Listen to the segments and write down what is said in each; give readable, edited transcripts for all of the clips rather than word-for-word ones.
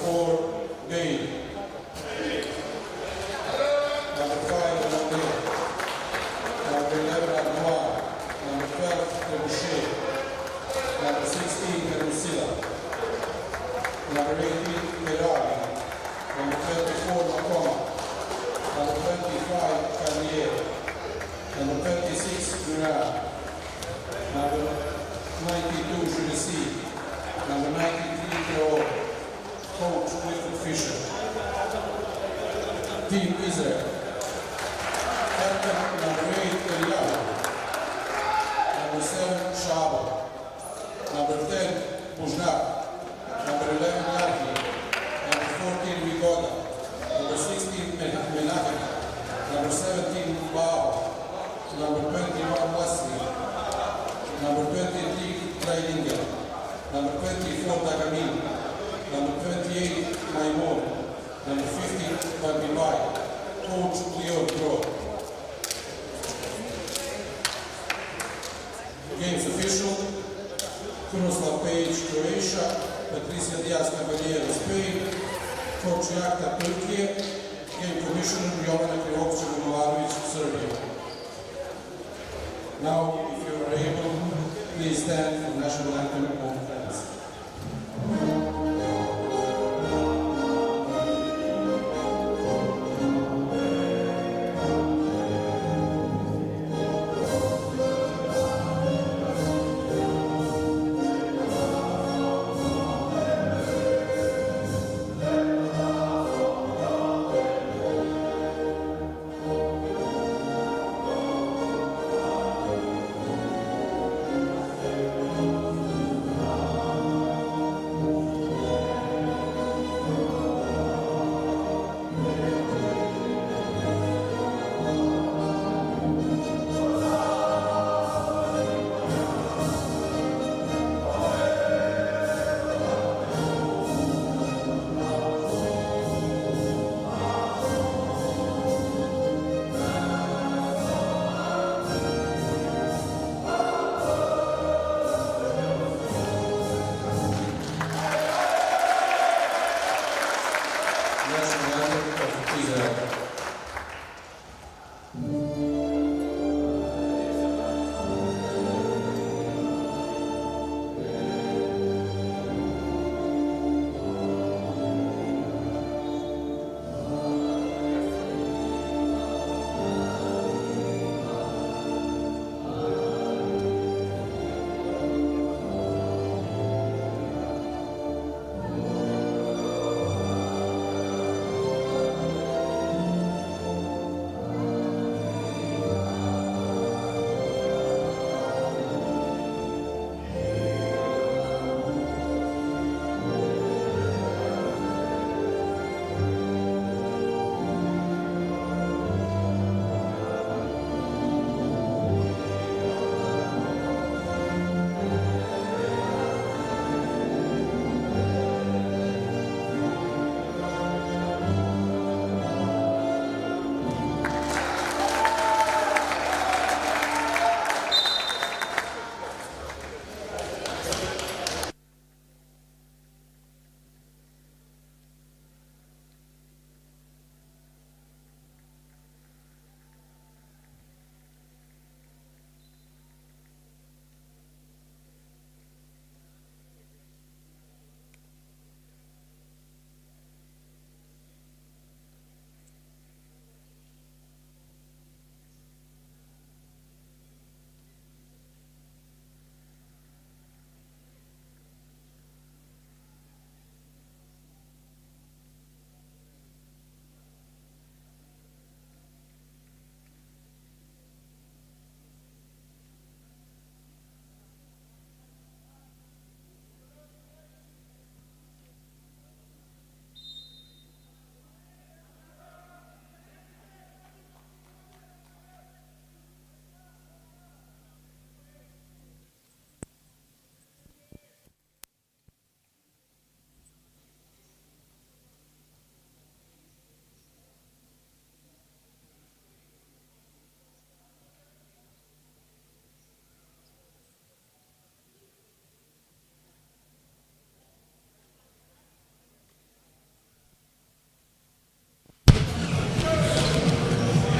4, Bale. Number 5, O'Neill. Number 11, Agnoir. Number 12, Trebuchet. Number 16, Perusilla. Number 18, Ferrari. Number 24, Macoma. Number 25, Carlier. Number 26, Durand. Number 92, Julissi. Number 93, Pro. Coach Wilfred Fisher. Team Israel. Captain number 8, Eliyahu. Number 7, Shaba. Number 10, Buznak. Number 11, Yarki. Number 14, Vigoda. Number 16, Menachem. Number 17, Bao. Number 21, Wesley. Number 23, Treidinger. Number 24, Dagamin. Number 28, Maimon. Number 50, Barbibai. Coach Leo Pro. Games official, Krunoslav Pejic, Croatia. Patricia Diaz Cavaliero, Spain. Coach Jakta, Turkey. Game commissioner, Jovana Krivovčev-Milovanović, Serbia. Now, if you are able, please stand for the national anthem of France.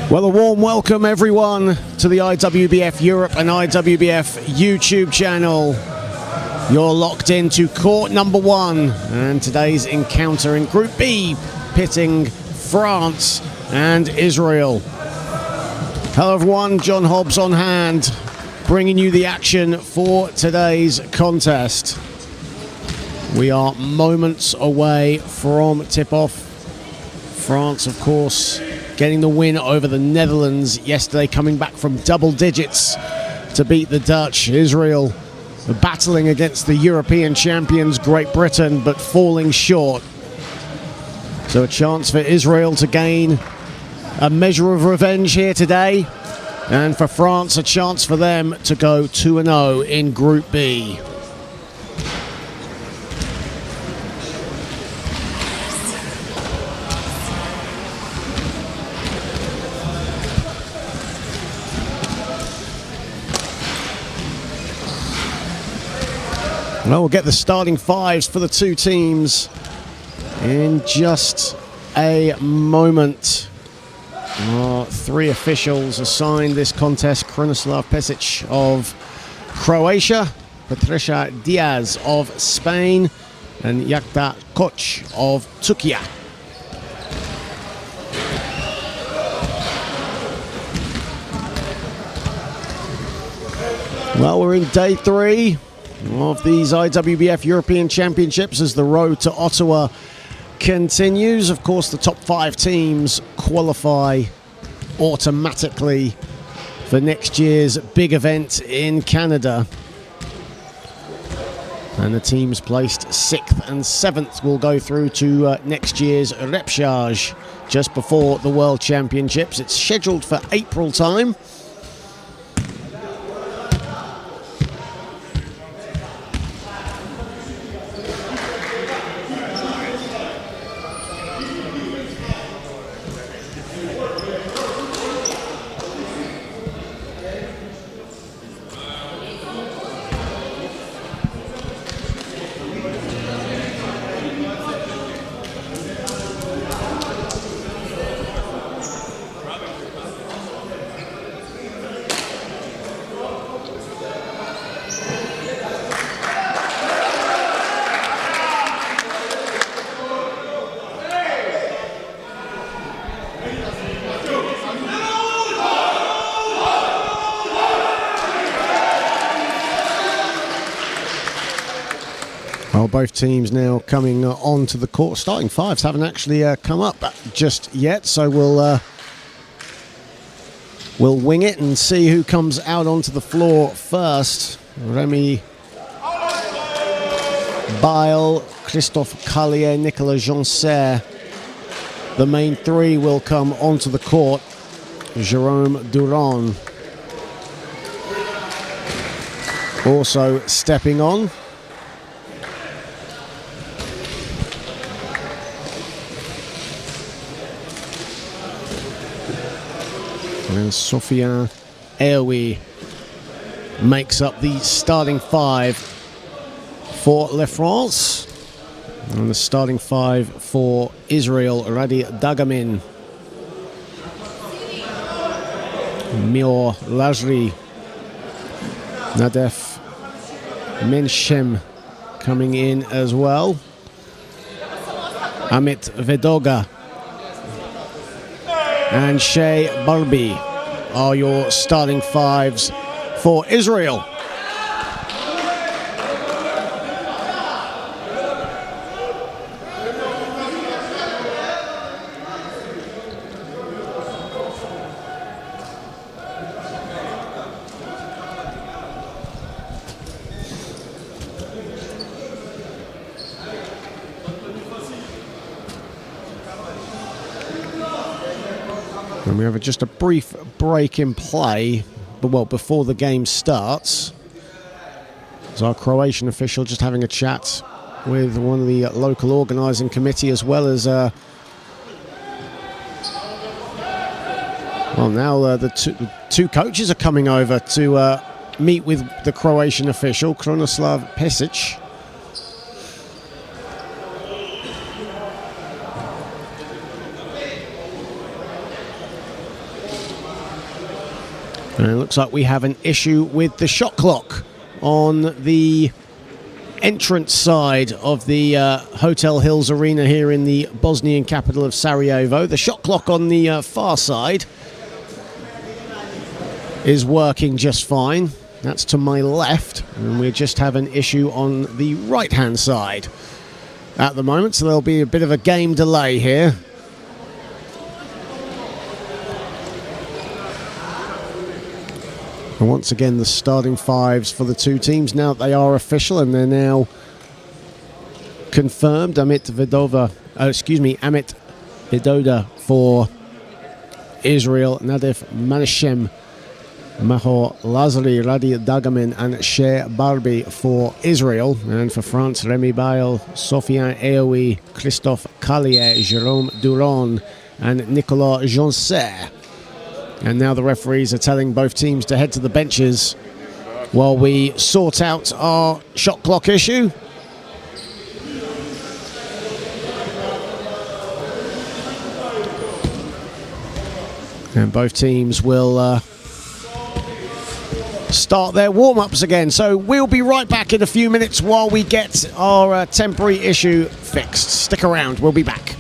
Well, a warm welcome everyone to the IWBF Europe and IWBF YouTube channel. You're locked into court number 1 and today's encounter in Group B, pitting France and Israel. Hello everyone, John Hobbs on hand, bringing you the action for today's contest. We are moments away from tip-off. France, of course, getting the win over the Netherlands yesterday, coming back from double digits to beat the Dutch. Israel battling against the European champions Great Britain, but falling short. So a chance for Israel to gain a measure of revenge here today, and for France a chance for them to go 2-0 in Group B. Well, we'll get the starting fives for the two teams in just a moment. Our 3 officials assigned this contest: Krunoslav Pesic of Croatia, Patricia Diaz of Spain, and Jakta Koch of Turkey. Well, we're in day 3 of these IWBF European Championships as the road to Ottawa continues. Of course, the top 5 teams qualify automatically for next year's big event in Canada. And the teams placed 6th and 7th will go through to next year's repechage just before the World Championships. It's scheduled for April time. Well, both teams now coming onto the court. Starting fives haven't actually come up just yet, so we'll wing it and see who comes out onto the floor first. Remy Bail, Christophe Carlier, Nicolas Janser. The main 3 will come onto the court. Jerome Durand also stepping on. And Sofiane Aoui makes up the starting 5 for La France. And the starting 5 for Israel: Radi Dagamin, Mior Lajri, Nadef Menshem coming in as well, Amit Vedoga and Shea Barbi are your starting 5s for Israel. And we have just a brief break in play, but well, before the game starts. It's our Croatian official just having a chat with one of the local organising committee, as well as well, now the two coaches are coming over to meet with the Croatian official, Krunoslav Pesic. And it looks like we have an issue with the shot clock on the entrance side of the Hotel Hills Arena here in the Bosnian capital of Sarajevo. The shot clock on the far side is working just fine. That's to my left, and we just have an issue on the right-hand side at the moment, so there'll be a bit of a game delay here. And once again, the starting fives for the two teams, now that they are official and they're now confirmed. Amit Vidoda for Israel, Nadif Manashem, Mahor Lazari, Radi Dagamin and Cher Barbi for Israel. And for France, Remy Bail, Sofiane Eoui, Christophe Callier, Jérôme Duron and Nicolas Joncer. And now the referees are telling both teams to head to the benches while we sort out our shot clock issue. And both teams will start their warm-ups again. So we'll be right back in a few minutes while we get our temporary issue fixed. Stick around, we'll be back.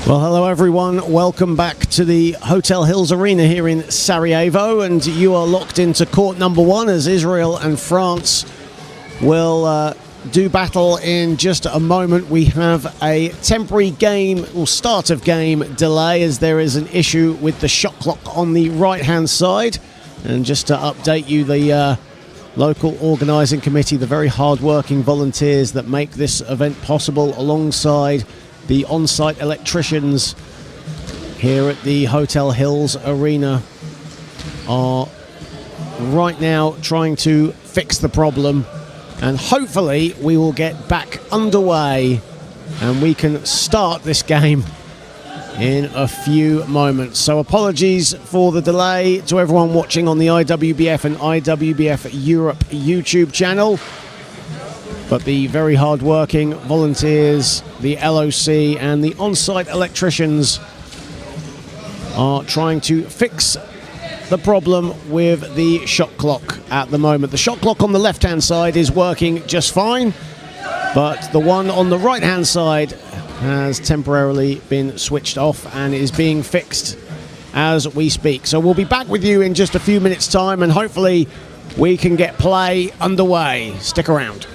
Well, hello everyone. Welcome back to the Hotel Hills Arena here in Sarajevo, and you are locked into court number one as Israel and France will do battle in just a moment. We have a temporary game or start of game delay as there is an issue with the shot clock on the right-hand side. And just to update you, the local organising committee, the very hard-working volunteers that make this event possible alongside the on-site electricians here at the Hotel Hills Arena, are right now trying to fix the problem, and hopefully we will get back underway and we can start this game in a few moments. So apologies for the delay to everyone watching on the IWBF and IWBF Europe YouTube channel, but the very hard-working volunteers, the LOC and the on-site electricians are trying to fix the problem with the shot clock at the moment. The shot clock on the left-hand side is working just fine, but the one on the right-hand side has temporarily been switched off and is being fixed as we speak. So we'll be back with you in just a few minutes' time, and hopefully we can get play underway. Stick around.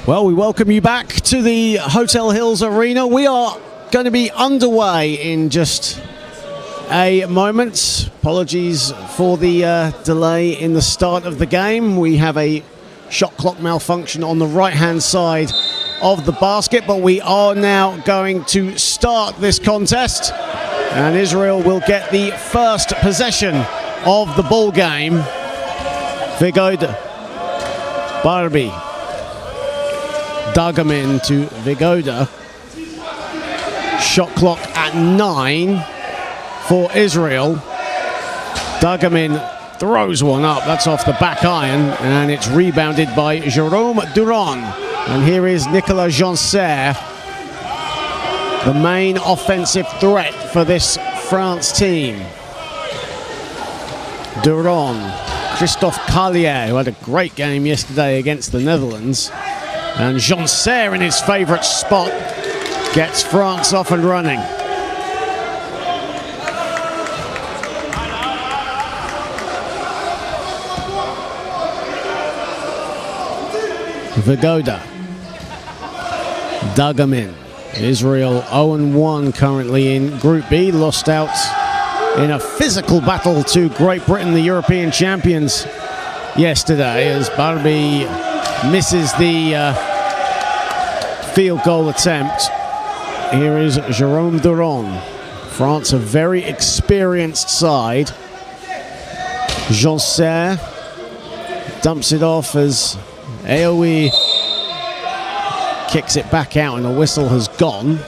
Well, we welcome you back to the Hotel Hills Arena. We are going to be underway in just a moment. Apologies for the delay in the start of the game. We have a shot clock malfunction on the right-hand side of the basket, but we are now going to start this contest, and Israel will get the first possession of the ball game. Vigoda, Barbie, Dagamin to Vigoda. Shot clock at 9 for Israel. Dagamin throws one up. That's off the back iron, and it's rebounded by Jerome Duron. And here is Nicolas Janser, the main offensive threat for this France team. Duron, Christophe Carlier, who had a great game yesterday against the Netherlands. And Janser in his favourite spot gets France off and running. Vigoda, Dagamin. Israel 0-1 currently in Group B, lost out in a physical battle to Great Britain, the European champions, yesterday, as Barbie misses the field goal attempt. Here is Jerome Duron. France, a very experienced side. Janser dumps it off as AOE kicks it back out, and the whistle has gone.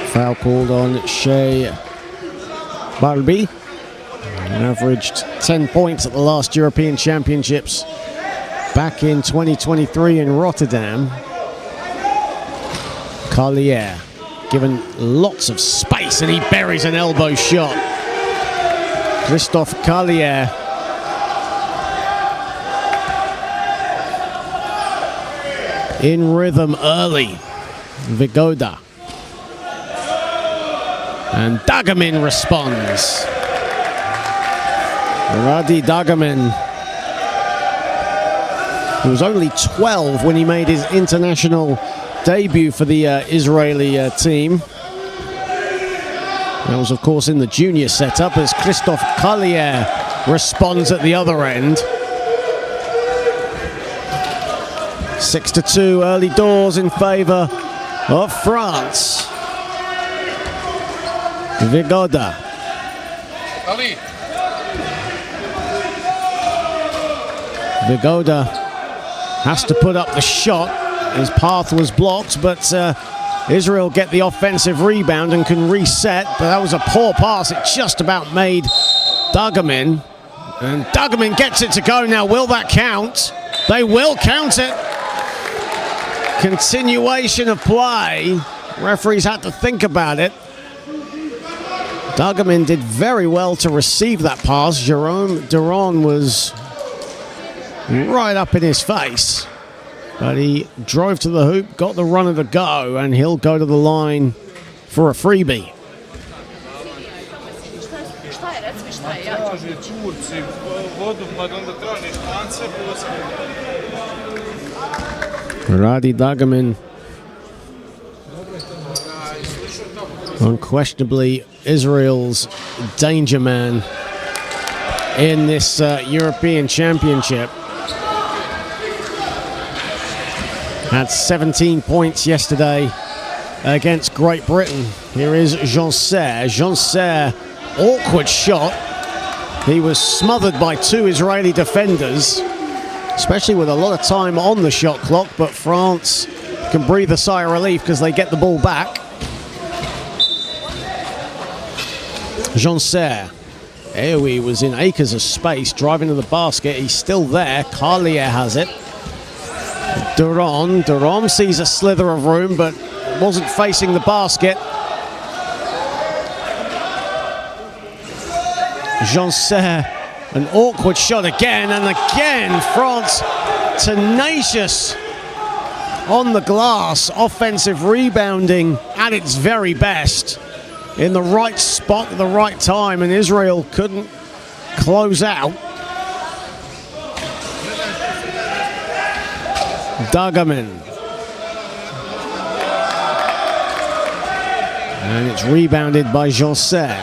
Foul called on Shea Barbie. Averaged 10 points at the last European Championships back in 2023 in Rotterdam. Carlier given lots of space, and he buries an elbow shot. Christophe Carlier in rhythm early. Vigoda. And Dagamin responds. Radi Dagamin, who was only 12 when he made his international debut for the Israeli team. That was, of course, in the junior setup, as Christophe Carlier responds at the other end. 6-2, early doors in favour of France. Vigoda. Vigoda has to put up the shot. His path was blocked, but Israel get the offensive rebound and can reset. But that was a poor pass. It just about made Dagamin. And Dagamin gets it to go now. Will that count? They will count it. Continuation of play. Referees had to think about it. Dagamin did very well to receive that pass. Jerome Duron was right up in his face, but he drove to the hoop, got the runner to go, and he'll go to the line for a freebie. Radi Dagamin, unquestionably Israel's danger man in this European Championship. Had 17 points yesterday against Great Britain. Here is Janser. Janser, awkward shot. He was smothered by two Israeli defenders, especially with a lot of time on the shot clock, but France can breathe a sigh of relief because they get the ball back. Janser. AOE was in acres of space, driving to the basket. He's still there. Carlier has it. Duron sees a slither of room, but wasn't facing the basket. Janser, an awkward shot again, and again France tenacious on the glass. Offensive rebounding at its very best, in the right spot at the right time, and Israel couldn't close out. Dargamin. And it's rebounded by Janser.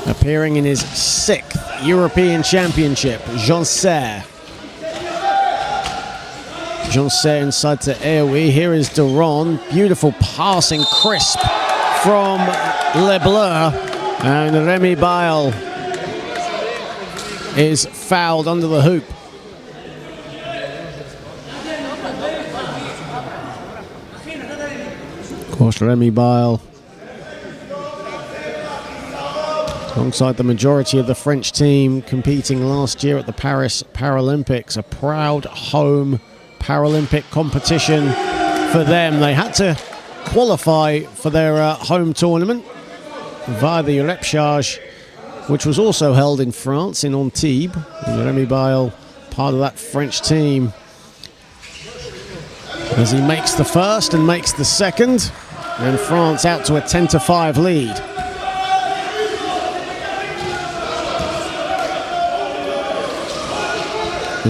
Appearing in his 6th European Championship, Janser. Janser inside to Aoui. Here is Duran. Beautiful passing, crisp from Le Bleu. And Remy Bail is fouled under the hoop. Of course, Remy Bail, alongside the majority of the French team competing last year at the Paris Paralympics, a proud home Paralympic competition for them. They had to qualify for their home tournament via the repechage, which was also held in France, in Antibes. And Remy Bail, part of that French team, as he makes the first and makes the second, and France out to a 10-5 lead.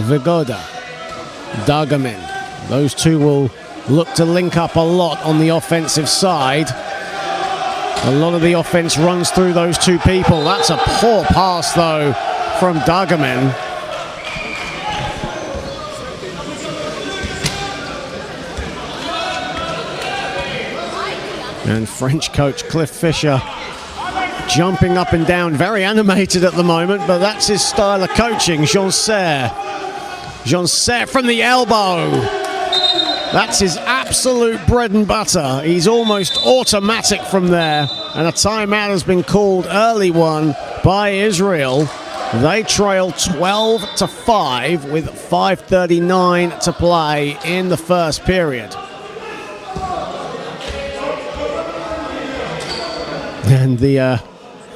Vigoda, Dargamin. Those two will look to link up a lot on the offensive side. A lot of the offense runs through those two people. That's a poor pass, though, from Dargamin. And French coach Cliff Fisher jumping up and down, very animated at the moment, but that's his style of coaching. Janser. Janser from the elbow. That's his absolute bread and butter. He's almost automatic from there. And a timeout has been called, early one, by Israel. They trail 12-5 with 5:39 to play in the first period. And the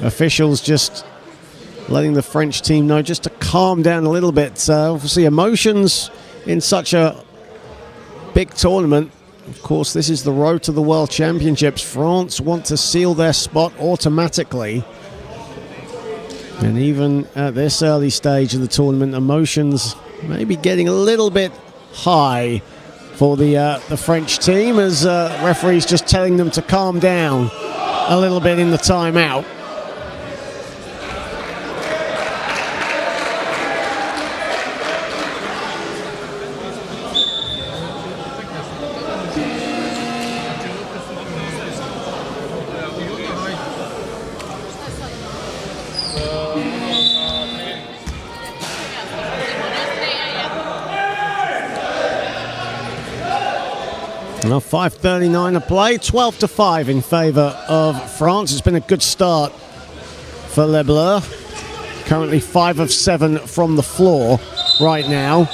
officials just letting the French team know just to calm down a little bit. Obviously, emotions in such a big tournament. Of course, this is the road to the World Championships. France want to seal their spot automatically. And even at this early stage of the tournament, emotions maybe getting a little bit high for the French team, as referees just telling them to calm down a little bit in the timeout. Now 5:39 to play, 12-5 in favour of France. It's been a good start for Le Bleu. Currently 5 of 7 from the floor right now.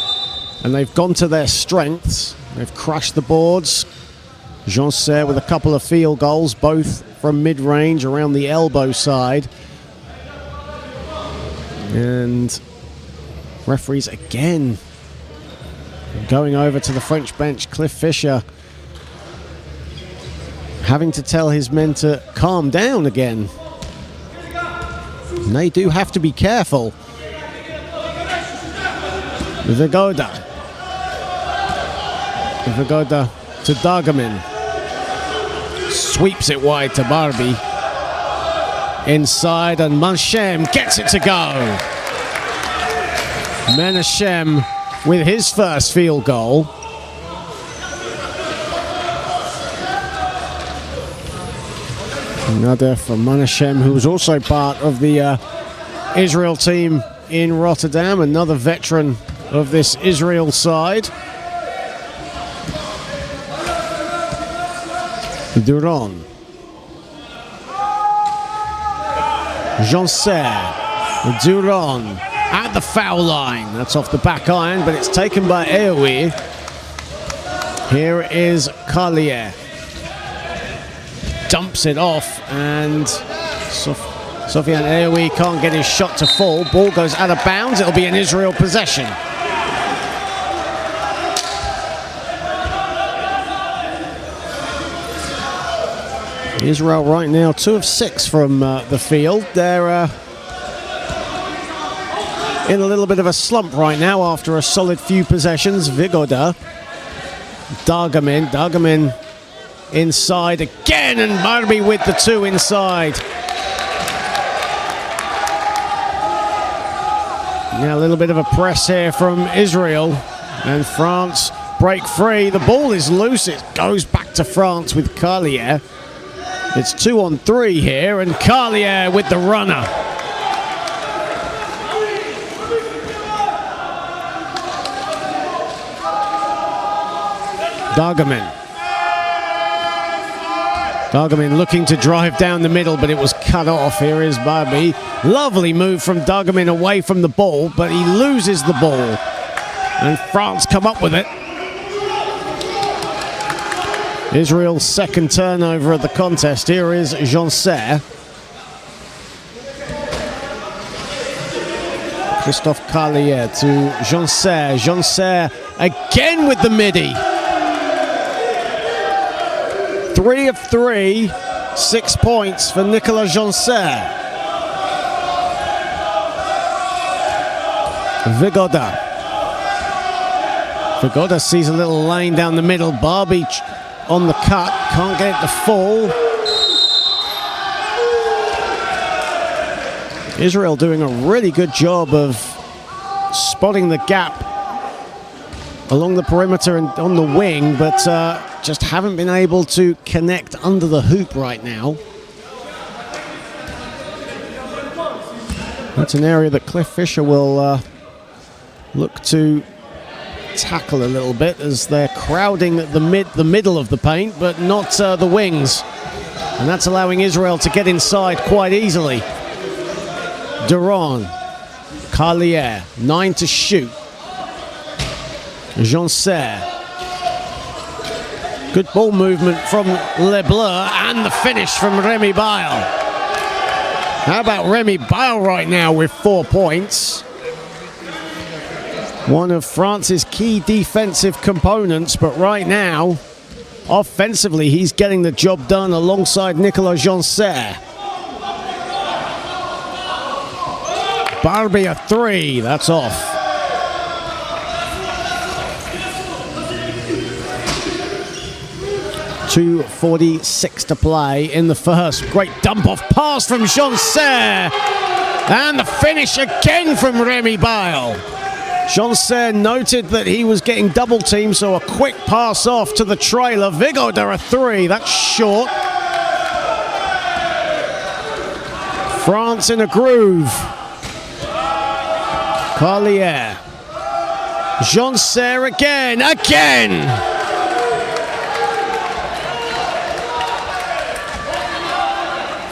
And they've gone to their strengths. They've crushed the boards. Janser with a couple of field goals, both from mid-range around the elbow side. And referees again going over to the French bench. Cliff Fisher having to tell his men to calm down again. And they do have to be careful. Vigoda. Vigoda to Dargamin. Sweeps it wide to Barbie. Inside, and Menachem gets it to go. Menachem with his first field goal. Another from Menachem, who was also part of the Israel team in Rotterdam. Another veteran of this Israel side. Duran. Janser. Duran at the foul line. That's off the back iron, but it's taken by Aoui. Here is Carlier. Dumps it off, and Sofiane Aoui can't get his shot to fall. Ball goes out of bounds. It'll be an Israel possession. Israel right now 2 of 6 from the field. They're in a little bit of a slump right now after a solid few possessions. Vigoda. Dargamin inside again, and Barbie with the 2 inside. Now a little bit of a press here from Israel, and France break free. The ball is loose. It goes back to France with Carlier. It's 2-on-3 here, and Carlier with the runner. Dargamin looking to drive down the middle, but it was cut off. Here is Barbie. Lovely move from Dargamin away from the ball, but he loses the ball. And France come up with it. Israel's second turnover of the contest. Here is Janser. Christophe Carlier to Janser. Janser again with the midi. 3 of 3, 6 points for Nicolas Janser. Vigoda sees a little lane down the middle. Barbie on the cut, can't get it to fall. Israel doing a really good job of spotting the gap along the perimeter and on the wing, but just haven't been able to connect under the hoop right now. That's an area that Cliff Fisher will look to tackle a little bit as they're crowding the middle of the paint, but not the wings. And that's allowing Israel to get inside quite easily. Duran, Carlier, 9 to shoot. Janser. Good ball movement from Lebleur, and the finish from Remy Bail. How about Remy Bail right now with 4 points? One of France's key defensive components, but right now, offensively, he's getting the job done alongside Nicolas Janser. Barbie a 3, that's off. .246 to play in the first. Great dump-off pass from Janser. And the finish again from Remy Bail. Janser noted that he was getting double-teamed, so a quick pass off to the trailer. Vigoda a 3. That's short. France in a groove. Carlier. Janser again.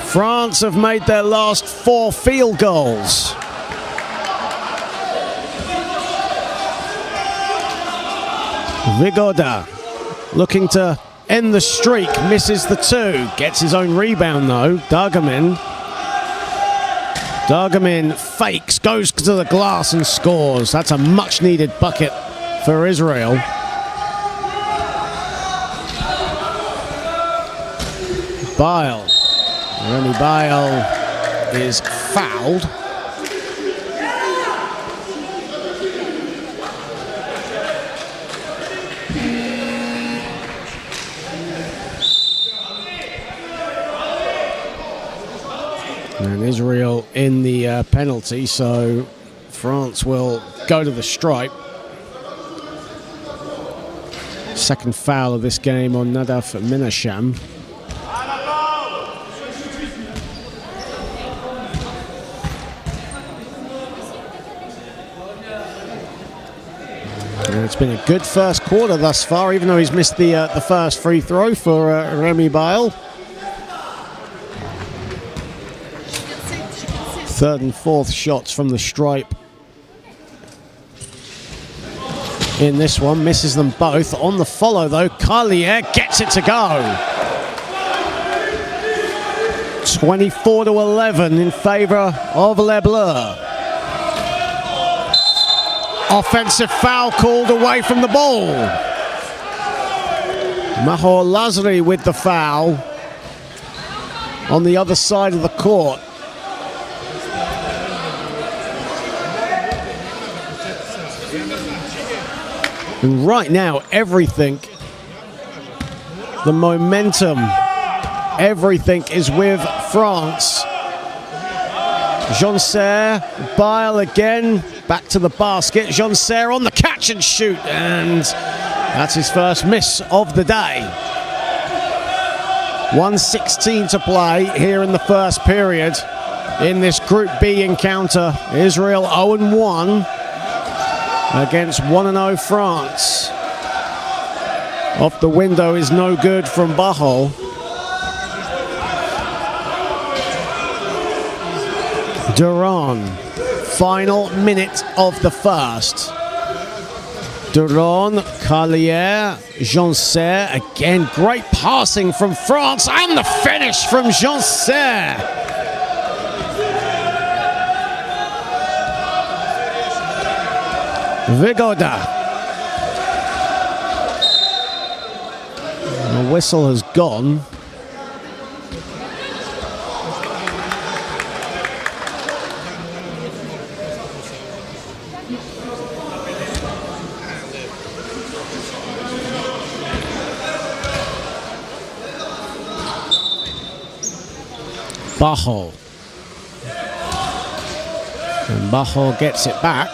France have made their last 4 field goals. Vigoda looking to end the streak, misses the 2, gets his own rebound though. Dargamin fakes, goes to the glass and scores. That's a much needed bucket for Israel. Bail. Remy Bail is fouled. And Israel in the penalty, so France will go to the stripe. Second foul of this game on Nadav Menachem. And it's been a good first quarter thus far, even though he's missed the first free throw for Remy Bail. Third and fourth shots from the stripe in this one. Misses them both. On the follow, though, Carlier gets it to go. 24-11 in favor of Lebleur. Offensive foul called away from the ball. Mahor Lazari with the foul on the other side of the court. And right now, everything, the momentum, everything is with France. Jean-Serre, Bile again, back to the basket. Jean-Serre on the catch and shoot, and that's his first miss of the day. 1:16 to play here in the first period in this Group B encounter. Israel 0-1 against 1-0 France. Off the window is no good from Bahal. Duran, final minute of the first. Duran, Carlier, Jean-Serre, again great passing from France, and the finish from Jean-Serre. Vigoda. The whistle has gone. Bahal. And Bahal gets it back.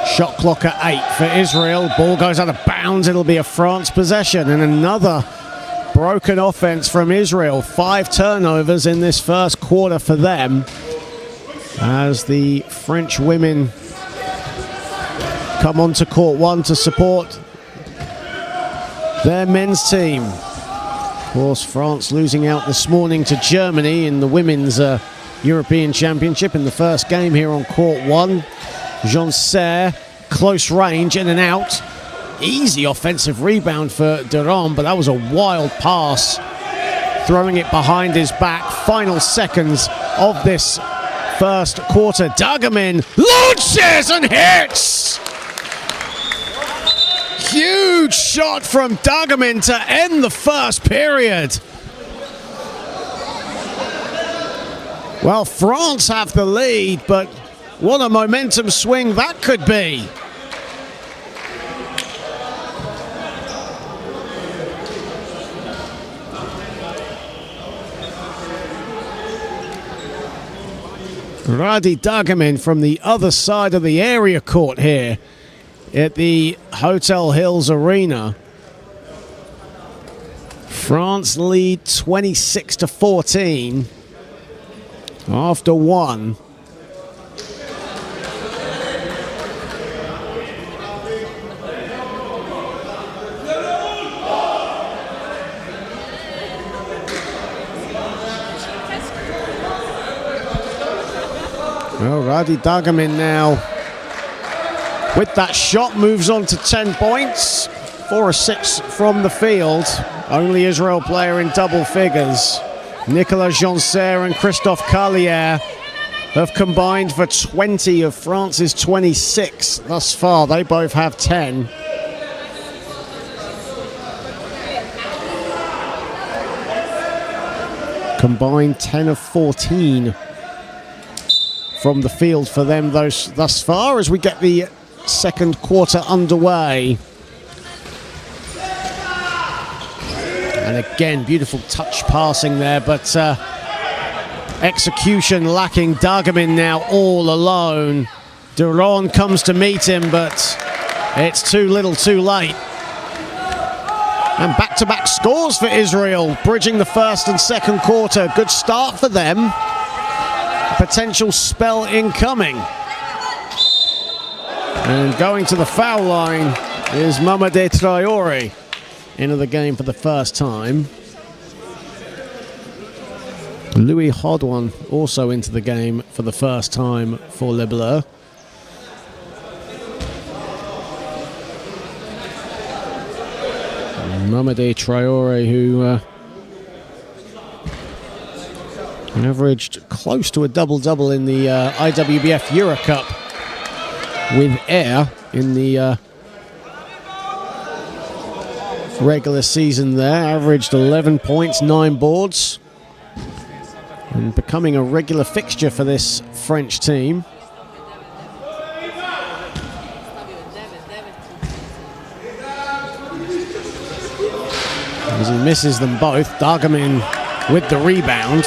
Shot clock at 8 for Israel. Ball goes out of bounds. It'll be a France possession. And another broken offense from Israel. 5 turnovers in this first quarter for them, as the French women come onto court one to support their men's team. Of course, France losing out this morning to Germany in the Women's European Championship in the first game here on court one. Jean-Serre, close range, in and out. Easy offensive rebound for Duran, but that was a wild pass. Throwing it behind his back. Final seconds of this first quarter. Dagamin launches and hits! Huge shot from Dagamin to end the first period. Well, France have the lead, but what a momentum swing that could be. Radi Dagamin from the other side of the area court here at the Hotel Hills Arena. France lead 26-14 after one. Well, Radi Dagamin now, with that shot, moves on to 10 points. 4 of 6 from the field. Only Israel player in double figures. Nicolas Jean-Serre and Christophe Carlier have combined for 20 of France's 26 thus far. They both have 10. Combined 10 of 14 from the field for them thus far, as we get the second quarter underway. And again, beautiful touch passing there, but execution lacking. Dagamin now all alone. Duran comes to meet him, but it's too little too late. And back-to-back scores for Israel, bridging the first and second quarter. Good start for them. Potential spell incoming. And going to the foul line is Mamadou Traoré into the game for the first time. Louis Hodouin also into the game for the first time for Les Bleus. Mamadou Traoré, who averaged close to a double-double in the IWBF Euro Cup with Air in the regular season there. Averaged 11 points, 9 boards, and becoming a regular fixture for this French team. as he misses them both. Dargamin with the rebound.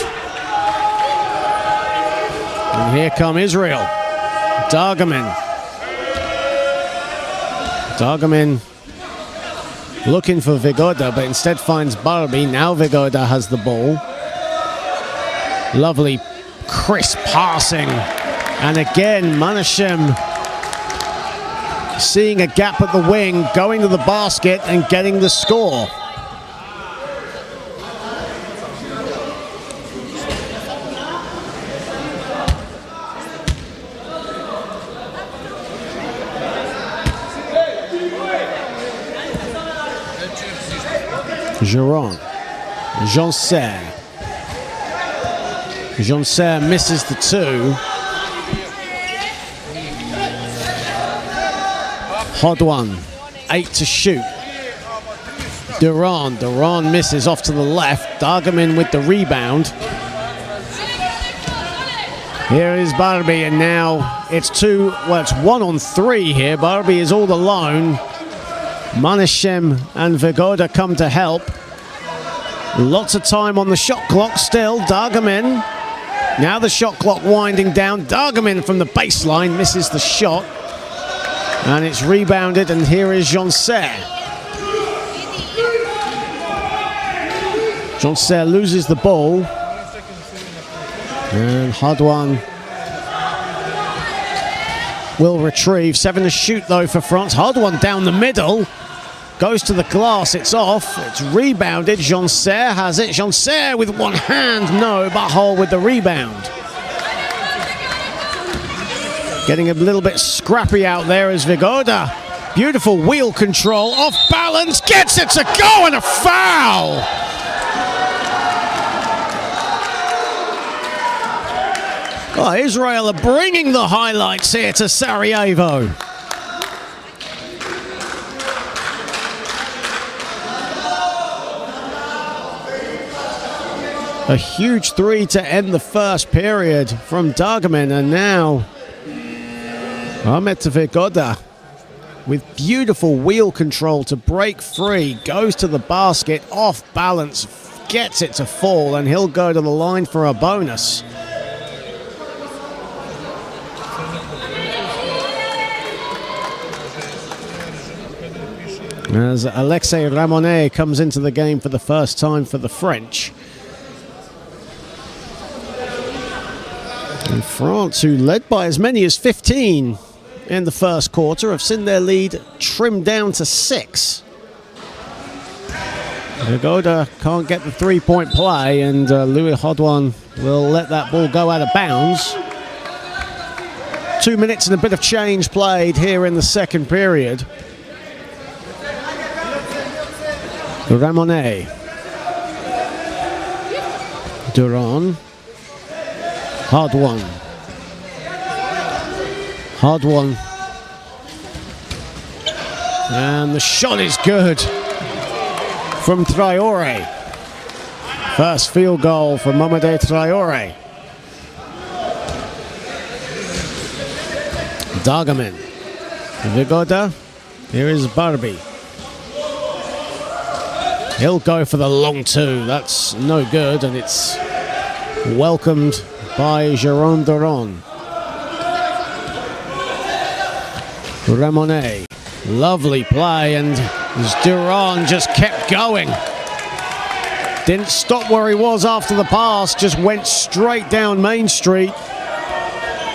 And here come Israel. Dargamin. Dargamin looking for Vigoda, but instead finds Barbie. Now Vigoda has the ball. Lovely, crisp passing. And again, Manashem seeing a gap at the wing, going to the basket and getting the score. Giron. Janser. Janser misses the two. Hodwan, 8 to shoot. Duran misses off to the left. Dargamin with the rebound. Here is Barbie, and now it's 1 on 3 here. Barbie is all alone. Manashem and Vigoda come to help. Lots of time on the shot clock still. Dargamin. Now the shot clock winding down. Dargamin from the baseline misses the shot. And it's rebounded, and here is Janser. Janser loses the ball. And Hadouan will retrieve. 7 to shoot, though, for France. Hadouan down the middle. Goes to the glass. It's off. It's rebounded. Janser has it. Janser with one hand. No, Bahol with the rebound. Getting a little bit scrappy out there is Vigoda. Beautiful wheel control. Off balance. Gets it to go, and a foul. Oh, Israel are bringing the highlights here to Sarajevo. A huge three to end the first period from Dargamin, and now Ahmet Vigoda with beautiful wheel control to break free, goes to the basket, off balance, gets it to fall, and he'll go to the line for a bonus. As Alexei Ramonet comes into the game for the first time for the French. And France, who led by as many as 15 in the first quarter, have seen their lead trimmed down to 6. Vigoda can't get the three-point play, and Louis Hodouan will let that ball go out of bounds. 2 minutes and a bit of change played here in the second period. Ramonet. Duran. Hadouan. Hadouan. And the shot is good from Traore. First field goal for Mamadou Traore. Dargamin. Vigoda. Here is Barbie. He'll go for the long two. That's no good, and it's welcomed by Jérôme Duran. Ramonet. Lovely play, and Duran just kept going. Didn't stop where he was after the pass, just went straight down Main Street.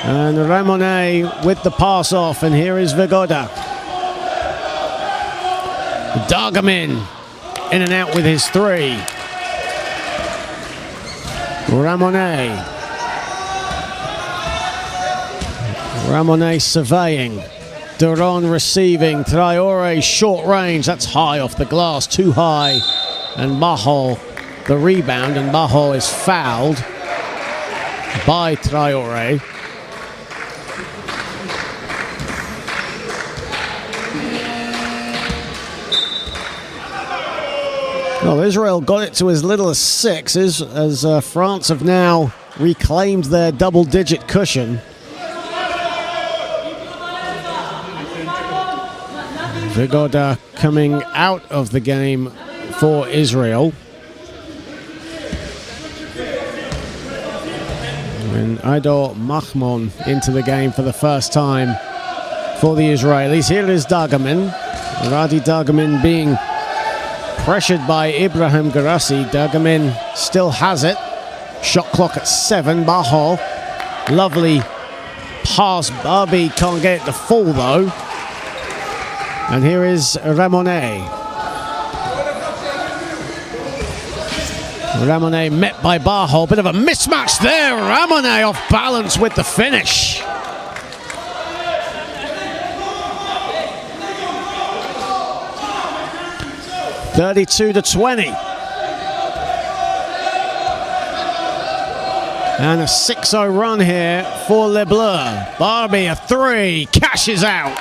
And Ramonet with the pass off, and here is Vigoda. Dargamin in and out with his three. Ramonet. Ramonet surveying. Duran receiving. Traore short range. That's high off the glass. Too high. And Bahol the rebound. And Bahol is fouled by Traore. Well, Israel got it to as little as 6 as France have now reclaimed their double-digit cushion. Vigoda coming out of the game for Israel. And Idor Mahmon into the game for the first time for the Israelis. Here is Dargamin. Radi Dargamin being pressured by Ibrahim Garassi. Dargamin still has it. Shot clock at 7. Bahal. Lovely pass. Barbie can't get it to fall though. And here is Ramonet. Ramonet met by Bahal. Bit of a mismatch there. Ramonet off balance with the finish. (32-20). And a 6-0 run here for Les Bleus. Barbie, a 3, cashes out.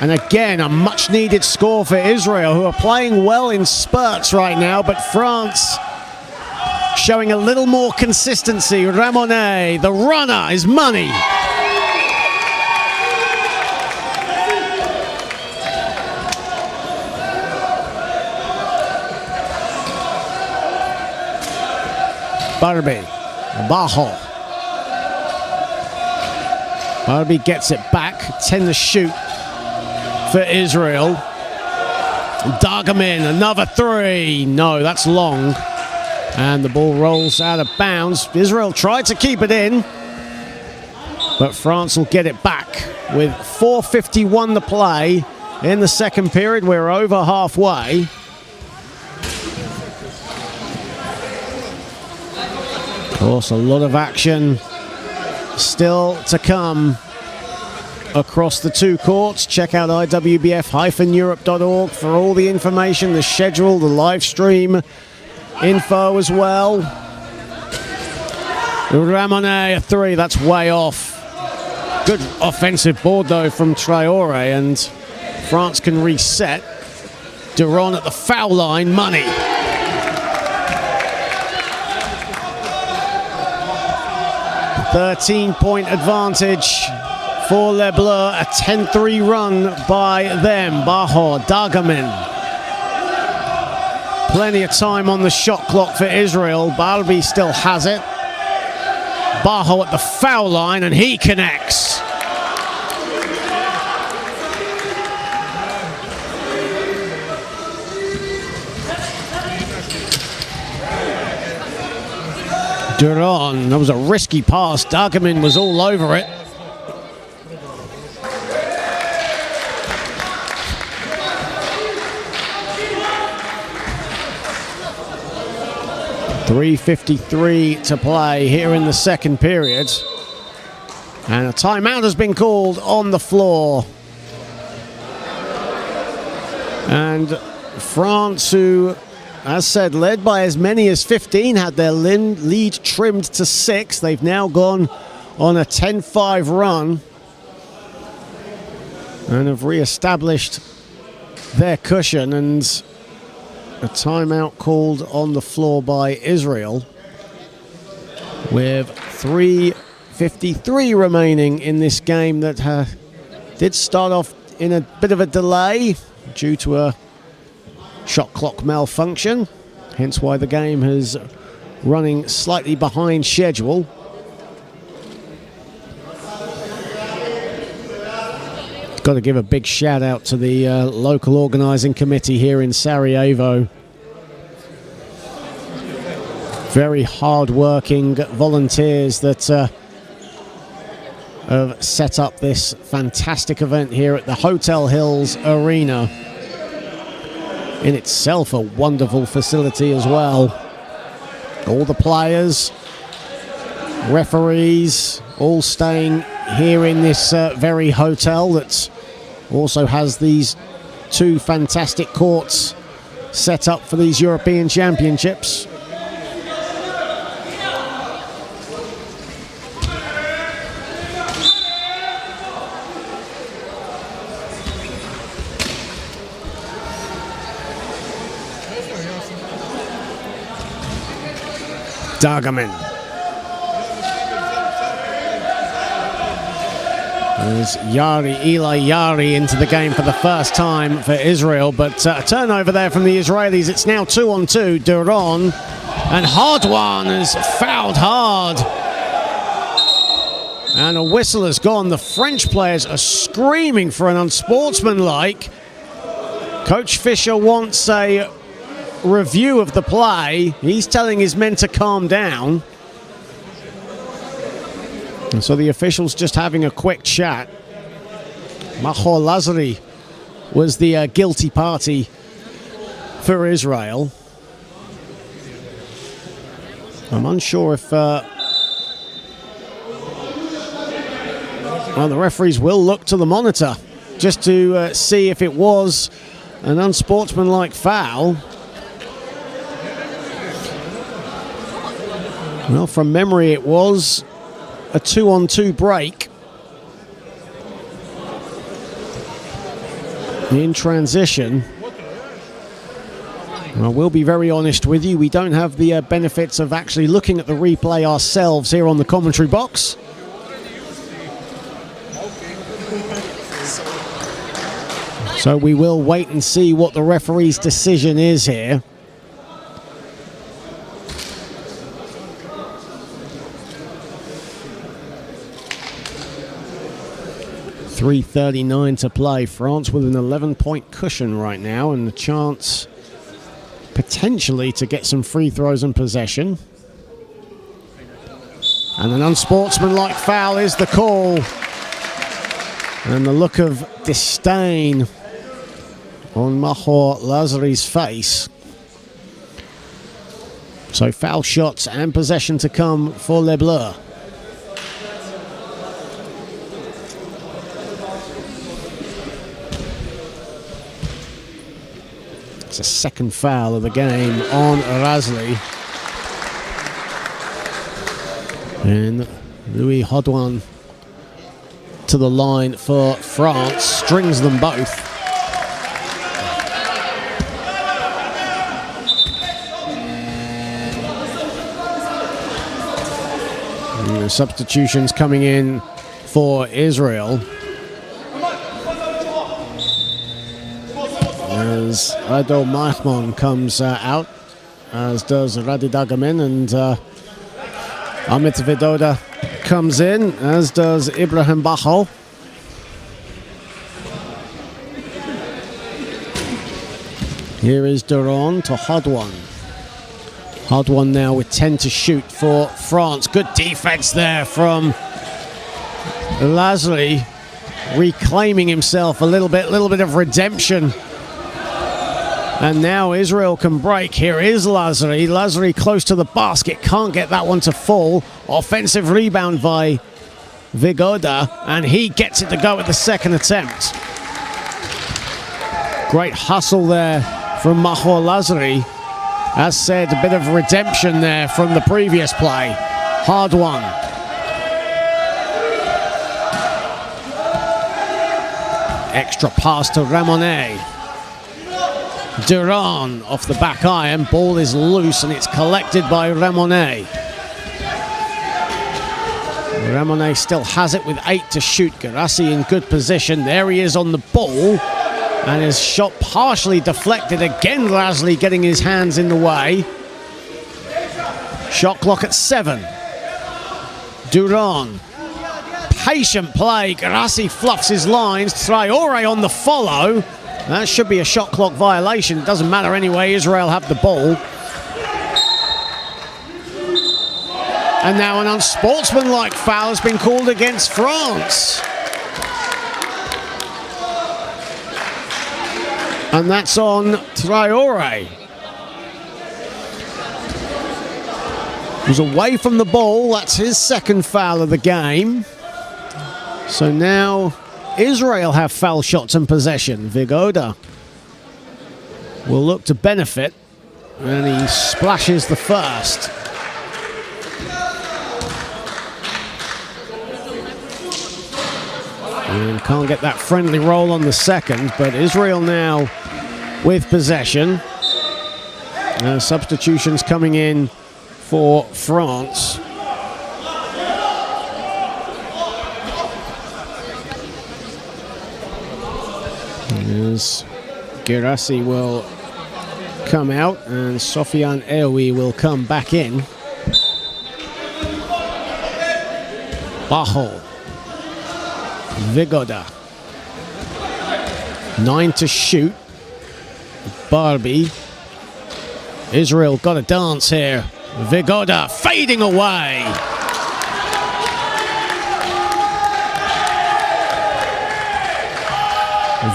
And again, a much-needed score for Israel, who are playing well in spurts right now, but France showing a little more consistency. Ramonet, the runner, is money. Barbie, Bahal. Barbie gets it back, 10 to shoot for Israel. Dargamin, another 3. No, that's long. And the ball rolls out of bounds. Israel tried to keep it in, but France will get it back with 4:51 to play in the second period. We're over halfway. Of course, a lot of action still to come across the two courts. Check out iwbf-europe.org for all the information, the schedule, the live stream info as well. Ramonet, a 3, that's way off. Good offensive board though from Traore, and France can reset. Duran at the foul line, money. .13 advantage for Les Bleus, a 10-3 run by them. Bahal, Dargamin. Plenty of time on the shot clock for Israel. Barbie still has it. Bahal at the foul line, and he connects. Duran, that was a risky pass. Dargamin was all over it. .353 to play here in the second period. And a timeout has been called on the floor. And France, who, as said, led by as many as 15, had their lead trimmed to 6. They've now gone on a 10-5 run and have re-established their cushion, and a timeout called on the floor by Israel with 3:53 remaining in this game that did start off in a bit of a delay due to a shot clock malfunction, hence why the game is running slightly behind schedule. Got to give a big shout out to the local organising committee here in Sarajevo. Very hard-working volunteers that have set up this fantastic event here at the Hotel Hills Arena. In itself a wonderful facility as well. All the players, referees, all staying here in this very hotel that also has these two fantastic courts set up for these European Championships. Dargamin. There's Eli Yari into the game for the first time for Israel, but a turnover there from the Israelis. It's now 2-on-2. Duron and Hardwan has fouled hard. And a whistle has gone. The French players are screaming for an unsportsmanlike. Coach Fischer wants a review of the play. He's telling his men to calm down. And so the officials just having a quick chat. Mahor Lazari was the guilty party for Israel. I'm unsure if well, the referees will look to the monitor just to see if it was an unsportsmanlike foul. Well, from memory, it was a 2-on-2 break in transition. I will be very honest with you, we don't have the benefits of actually looking at the replay ourselves here on the commentary box. So we will wait and see what the referee's decision is here. .339 to play. France with an 11-point cushion right now and the chance potentially to get some free throws and possession. And an unsportsmanlike foul is the call. And the look of disdain on Mahor Lazari's face. So foul shots and possession to come for Les Bleus. It's a second foul of the game on Razli. And Louis Hardwan to the line for France, strings them both. And the substitutions coming in for Israel. As Ado Mahmoud comes out, as does Radi Dagamin, and Amit Vidoda comes in, as does Ibrahim Bahal. Here is Duron to Hardwan. Hardwan now with 10 to shoot for France. Good defense there from Lazari, reclaiming himself a little bit of redemption. And now Israel can break. Here is Lazari. Lazari close to the basket. Can't get that one to fall. Offensive rebound by Vigoda. And he gets it to go at the second attempt. Great hustle there from Mahor Lazari. As said, a bit of redemption there from the previous play. Hardwan. Extra pass to Ramonet. Duran off the back iron. Ball is loose and it's collected by Ramonet. Ramonet still has it with 8 to shoot. Garassi in good position. There he is on the ball. And his shot partially deflected. Again, Razli getting his hands in the way. Shot clock at 7. Duran. Patient play. Garassi fluffs his lines. Traore on the follow. That should be a shot clock violation. It doesn't matter anyway. Israel have the ball. And now an unsportsmanlike foul has been called against France. And that's on Traore. He was away from the ball. That's his second foul of the game. So now Israel have foul shots and possession. Vigoda will look to benefit. And he splashes the first. And can't get that friendly roll on the second. But Israel now with possession. Substitutions coming in for France. As Girassi will come out and Sofiane Aoui will come back in. Bajo. Vigoda. 9 to shoot. Barbie. Israel got a dance here. Vigoda fading away.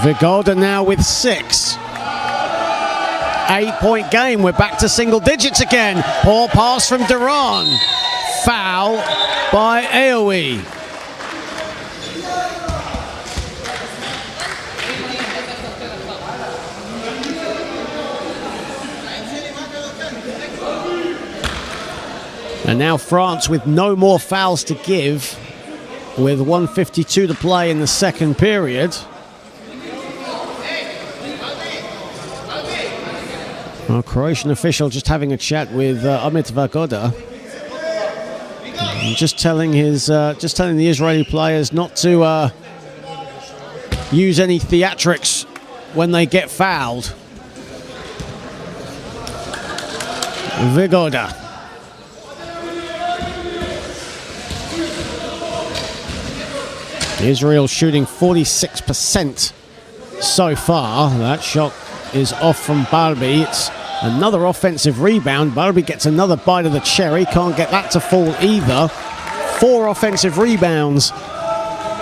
Vigoda now with 6. 8-point game. We're back to single digits again. Poor pass from Duran. Foul by Aoui. And now France with no more fouls to give, with 1:52 to play in the second period. Our Croatian official just having a chat with Amit Vagoda, just telling the Israeli players not to use any theatrics when they get fouled. Vigoda. Israel shooting 46% so far. That shot is off from Barbie. It's another offensive rebound. Barbie gets another bite of the cherry. Can't get that to fall either. 4 offensive rebounds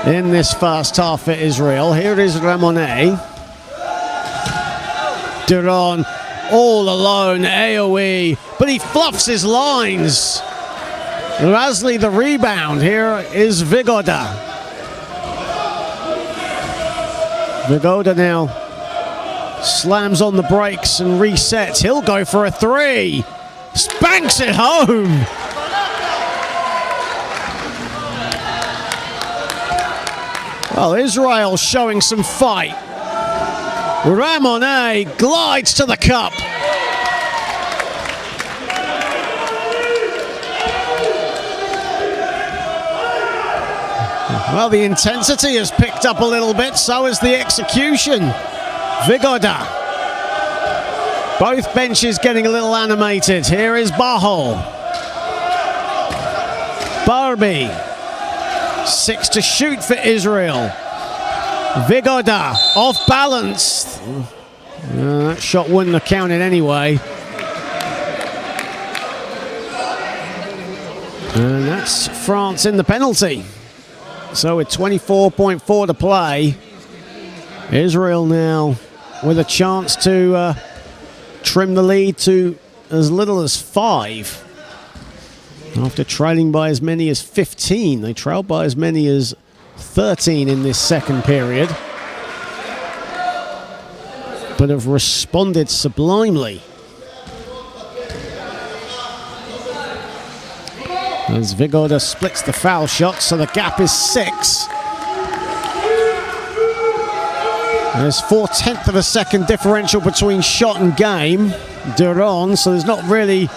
in this first half for Israel. Here is Ramonet. Duran all alone. Aoui. But he fluffs his lines. Razli the rebound. Here is Vigoda. Vigoda now slams on the brakes and resets. He'll go for a 3. Spanks it home. Well, Israel showing some fight. Ramonet glides to the cup. Well, the intensity has picked up a little bit, so has the execution. Vigoda. Both benches getting a little animated. Here is Bajo. Barbie. 6 to shoot for Israel. Vigoda off balance. That shot wouldn't have counted anyway. And that's France in the penalty. So with 24.4 to play, Israel now with a chance to trim the lead to as little as 5. After trailing by as many as 15. They trailed by as many as 13 in this second period, but have responded sublimely. As Vigoda splits the foul shot, so the gap is 6. There's 4/10 of a second differential between shot and game. Duran, so there's not really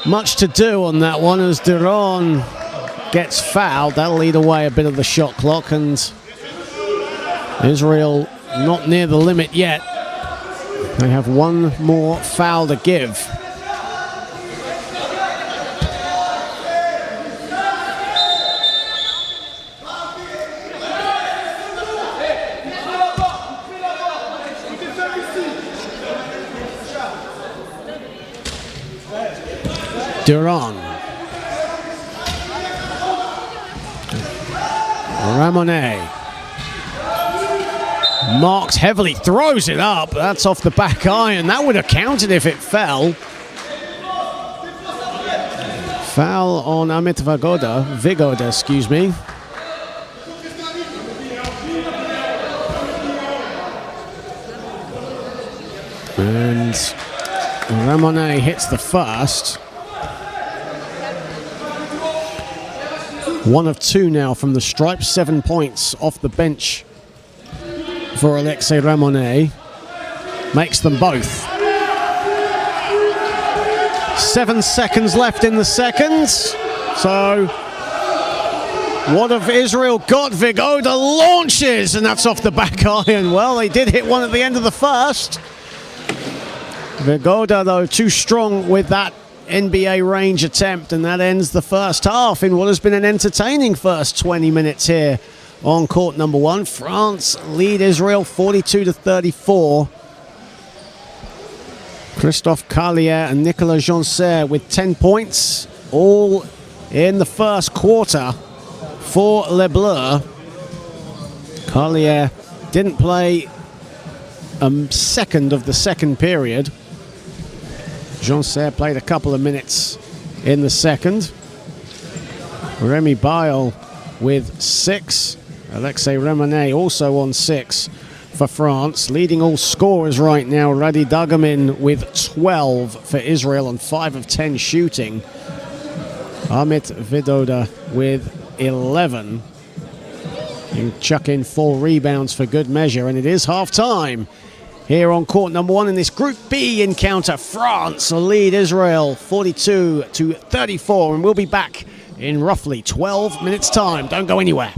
much to do on that one as Duran gets fouled. That'll eat away a bit of the shot clock, and Israel not near the limit yet. They have one more foul to give. Duran. Ramonet. Marks heavily, throws it up. That's off the back iron. That would have counted if it fell. Foul on Amit Vigoda, excuse me. And Ramonet hits the first. 1 of 2 now from the stripe, 7 points off the bench for Alexei Ramonet. Makes them both. 7 seconds left in the second. So What have Israel got? Vigoda launches, and that's off the back iron. Well, they did hit one at the end of the first. Vigoda, though, too strong with that NBA range attempt, and that ends the first half in what has been an entertaining first 20 minutes here on court number one. France lead Israel 42-34. Christophe Carlier and Nicolas Joncer with 10 points, all in the first quarter for Les Bleus. Carlier didn't play a second of the second period. Joncer played a couple of minutes in the second. Remy Bail with 6. Alexei Remonet also on 6 for France. Leading all scorers right now, Radi Dagamin with 12 for Israel on 5 of 10 shooting. Amit Vidoda with 11. You chuck in 4 rebounds for good measure, and it is half-time here on court number one in this Group B encounter. France lead Israel 42-34, and we'll be back in roughly 12 minutes' time. Don't go anywhere.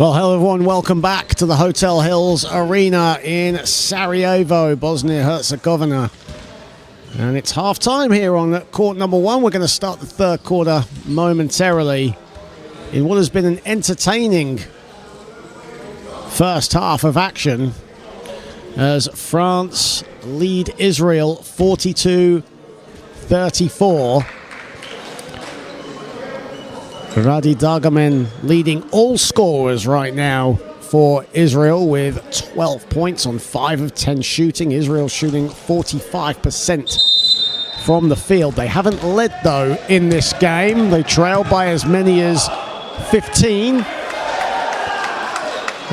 Well, hello everyone, welcome back to the Hotel Hills Arena in Sarajevo, Bosnia-Herzegovina. And it's half-time here on court number one. We're going to start the third quarter momentarily in what has been an entertaining first half of action as France lead Israel 42-34. Radi Dargamin leading all scorers right now for Israel with 12 points on 5 of 10 shooting. Israel shooting 45% from the field. They haven't led, though, in this game. They trail by as many as 15.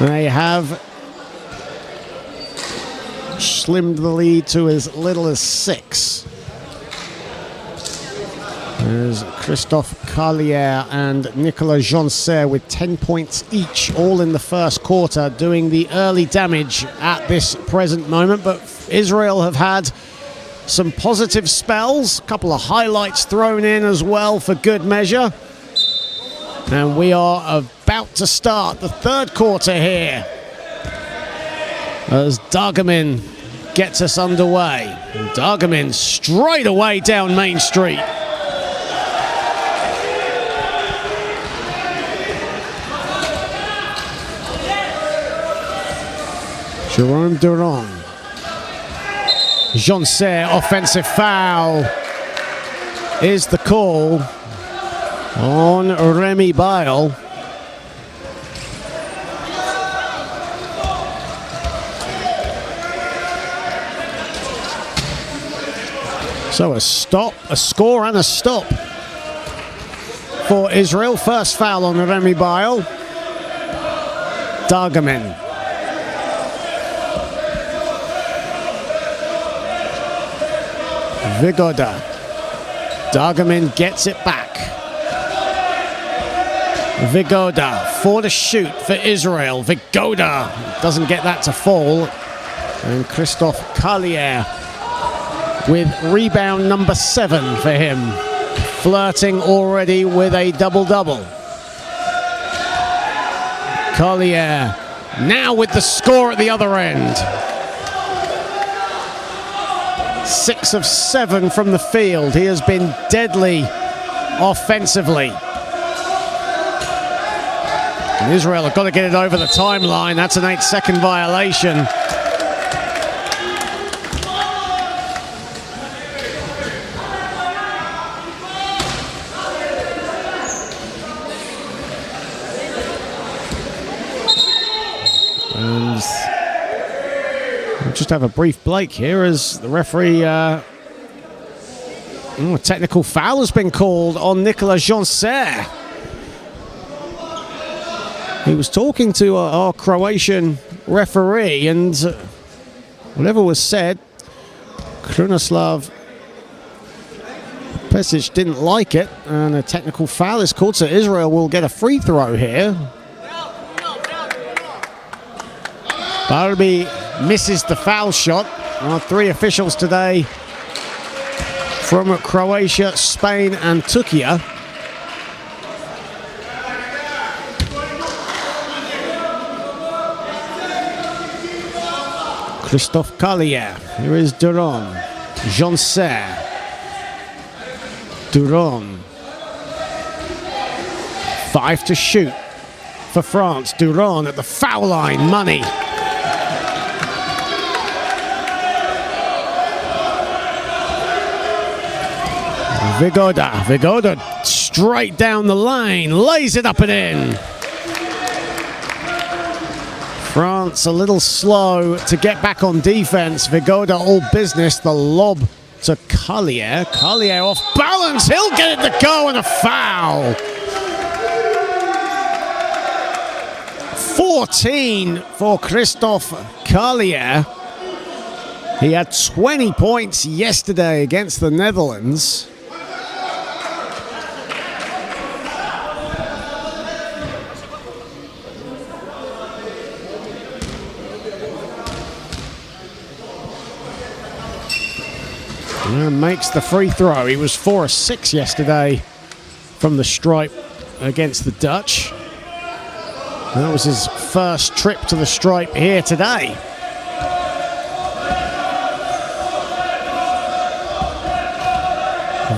They have slimmed the lead to as little as 6. There's Christophe Carlier and Nicolas Joncer with 10 points each, all in the first quarter, doing the early damage at this present moment. But Israel have had some positive spells, a couple of highlights thrown in as well for good measure. And we are about to start the third quarter here as Dargamin gets us underway. Dargamin straight away down Main Street. Jerome Durand. Joncer, offensive foul is the call on Remy Bail. So a stop, a score and a stop for Israel. First foul on Remy Bail. Dargamin. Vigoda. Dargamin gets it back. Vigoda for the shoot for Israel. Vigoda doesn't get that to fall. And Christophe Carlier with rebound number 7 for him. Flirting already with a double-double. Carlier now with the score at the other end. 6 of 7 from the field. He has been deadly offensively. And Israel have got to get it over the timeline. That's an 8-second violation. And we'll just have a brief break here as the referee, a technical foul has been called on Nicolas Joncer. He was talking to our Croatian referee, and whatever was said, Krunoslav Pesic didn't like it, and a technical foul is called, so Israel will get a free throw here. Barbi misses the foul shot. Our 3 officials today from Croatia, Spain and Turkey. Christophe Carlier. Here is Durand. Joncer. Durand. 5 to shoot for France. Durand at the foul line. Money. Vigoda. Vigoda straight down the lane. Lays it up and in. France a little slow to get back on defense. Vigoda all business. The lob to Carlier. Carlier off balance. He'll get it to go, and a foul. 14 for Christophe Carlier. He had 20 points yesterday against the Netherlands. And makes the free throw. He was 4 of 6 yesterday from the stripe against the Dutch. That was his first trip to the stripe here today.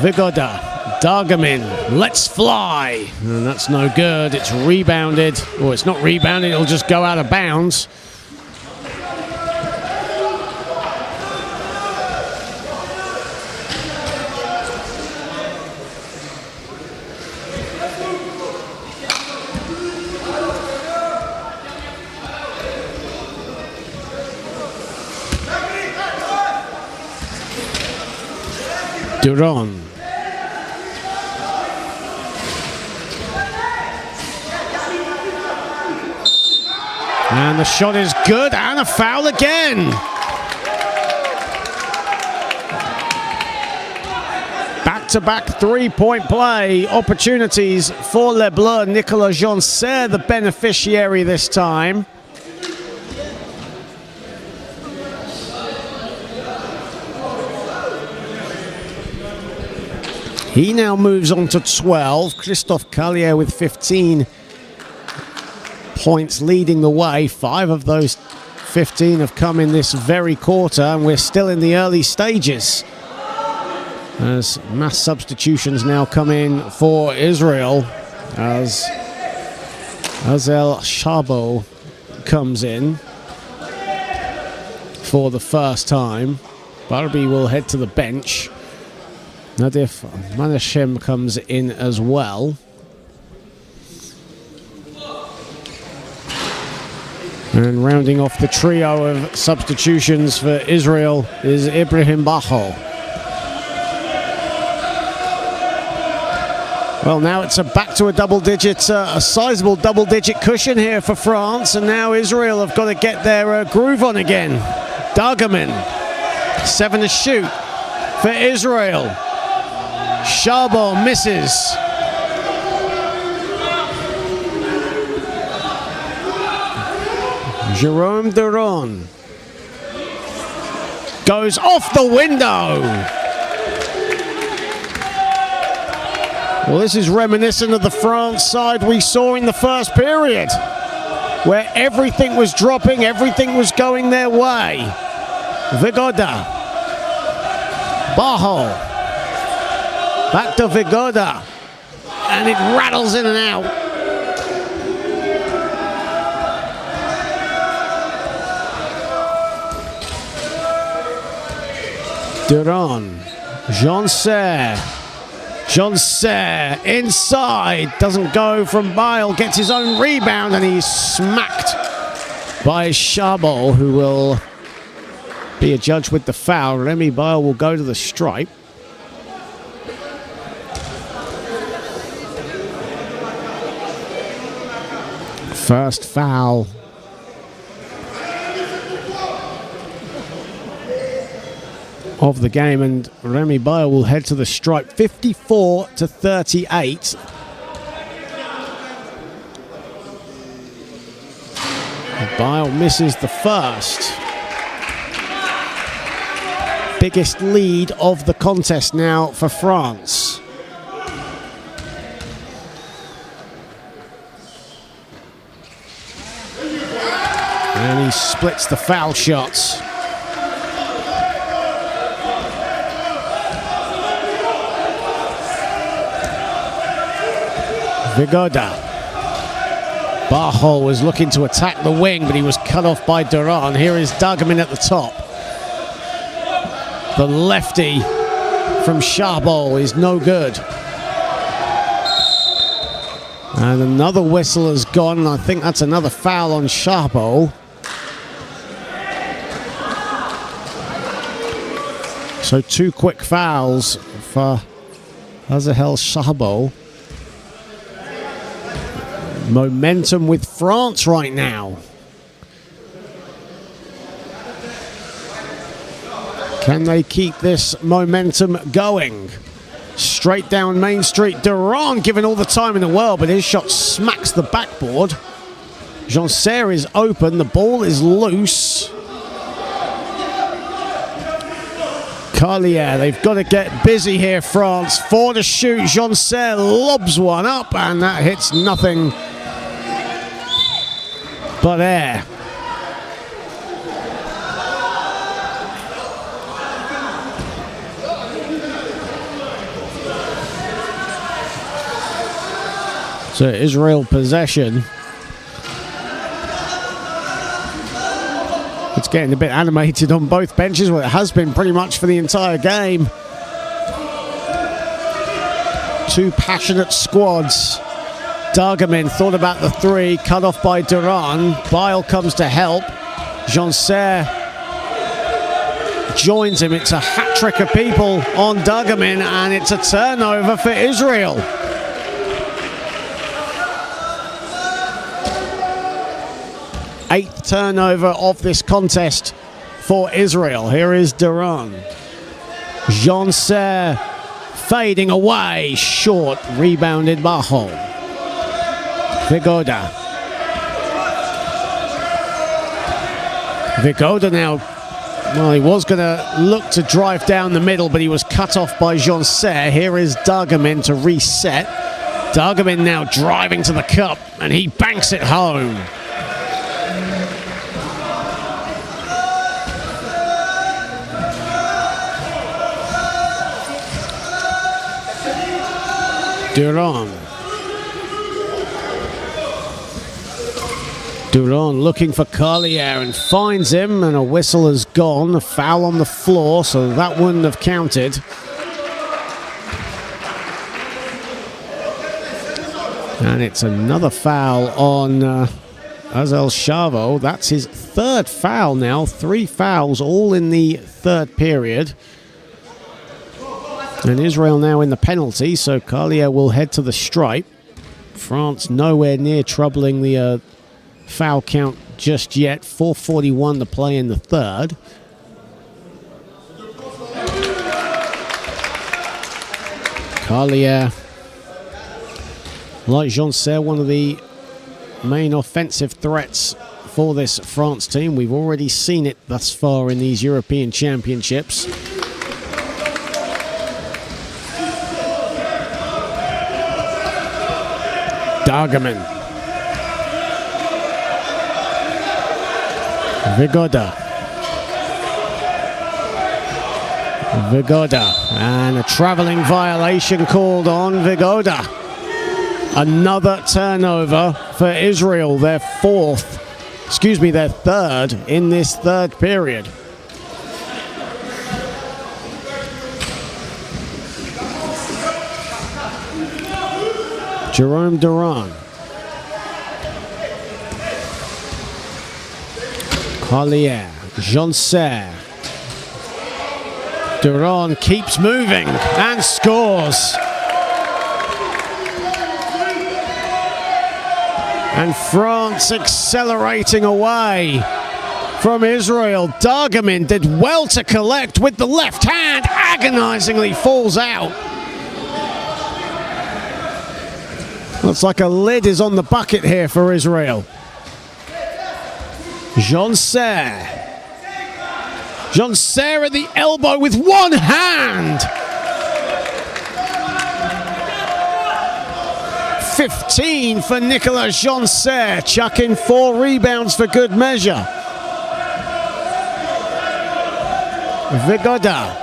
Vigoda, Dargamin, let's fly. And that's no good. It's rebounded. Or it's not rebounded, it'll just go out of bounds. Duran. And the shot is good, and a foul again. Back-to-back three-point play opportunities for Les Bleus. Nicolas Joncer, the beneficiary this time. He now moves on to 12. Christophe Carlier with 15 points leading the way. 5 of those 15 have come in this very quarter, and we're still in the early stages as mass substitutions now come in for Israel as Azel Shabo comes in for the first time. Barbie will head to the bench. Nadif Manashem comes in as well. And rounding off the trio of substitutions for Israel is Ibrahim Bahal. Well, now it's back to a double-digit, a sizable double-digit cushion here for France, and now Israel have got to get their groove on again. Dargamin, 7 to shoot for Israel. Charbon misses. Jerome Duran goes off the window. Well, this is reminiscent of the France side we saw in the first period, where everything was dropping, everything was going their way. Vigoda, Bahal. Back to Vigoda, and it rattles in and out. Duran, Joncer inside, doesn't go from Bile, gets his own rebound, and he's smacked by Charbon, who will be adjudged with the foul. Remy Bile will go to the stripe. First foul of the game, and Remy Bile will head to the stripe. 54-38. Bile misses the first. Biggest lead of the contest now for France. And he splits the foul shots. Vigoda. Bahal was looking to attack the wing, but he was cut off by Duran. Here is Dargamin at the top. The lefty from Charbon is no good. And another whistle has gone, and I think that's another foul on Charbon. So 2 quick fouls for Azel Charbon. Momentum with France right now. Can they keep this momentum going? Straight down Main Street. Duran given all the time in the world, but his shot smacks the backboard. Joncer is open. The ball is loose. Carlier, they've got to get busy here, France. 4 to shoot. Joncer lobs one up, and that hits nothing. Barrère. So Israel possession. It's getting a bit animated on both benches. Well, it has been pretty much for the entire game. Two passionate squads. Dargamin thought about the three, cut off by Duran. Bile comes to help. Jean-Serre joins him. It's a hat-trick of people on Dargamin, and it's a turnover for Israel. Eighth turnover of this contest for Israel. Here is Duran. Jean-Serre fading away. Short, rebounded Bajo. Vigoda. Vigoda now, well, he was going to look to drive down the middle, but he was cut off by Jean-Serre. Here is Dargamin to reset. Dargamin now driving to the cup, and he banks it home. Duran looking for Carlier and finds him, and a whistle has gone. A foul on the floor, so that wouldn't have counted. And it's another foul on Azel Chavo. That's his third foul now. 3 fouls, all in the third period. And Israel now in the penalty, so Carlier will head to the stripe. France nowhere near troubling the foul count just yet. 4:41 to play in the third. Carlier, like Jean-Serre, one of the main offensive threats for this France team. We've already seen it thus far in these European Championships. Dargamin. Vigoda. And a travelling violation called on Vigoda. Another turnover for Israel, their third in this third period. Jerome Duran. Carlier. Jean-Serre. Duran keeps moving and scores. And France accelerating away from Israel. Dargamin did well to collect with the left hand, agonizingly falls out. Looks like a lid is on the bucket here for Israel. Jean-Serre. Jean-Serre at the elbow with one hand. 15 for Nicolas Jean-Serre, chucking 4 rebounds for good measure. Vigoda.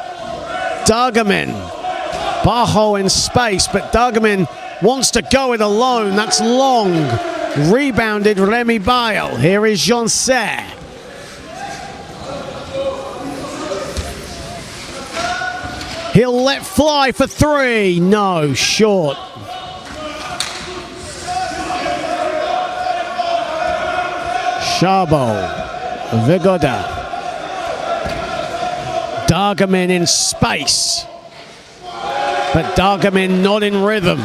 Dargamin. Bajo in space, but Dargamin wants to go it alone. That's long. Rebounded Remy Bile. Here is Jean-Serre. He'll let fly for 3. No, short. Chavo. Vigoda. Dargamin in space. But Dargamin not in rhythm.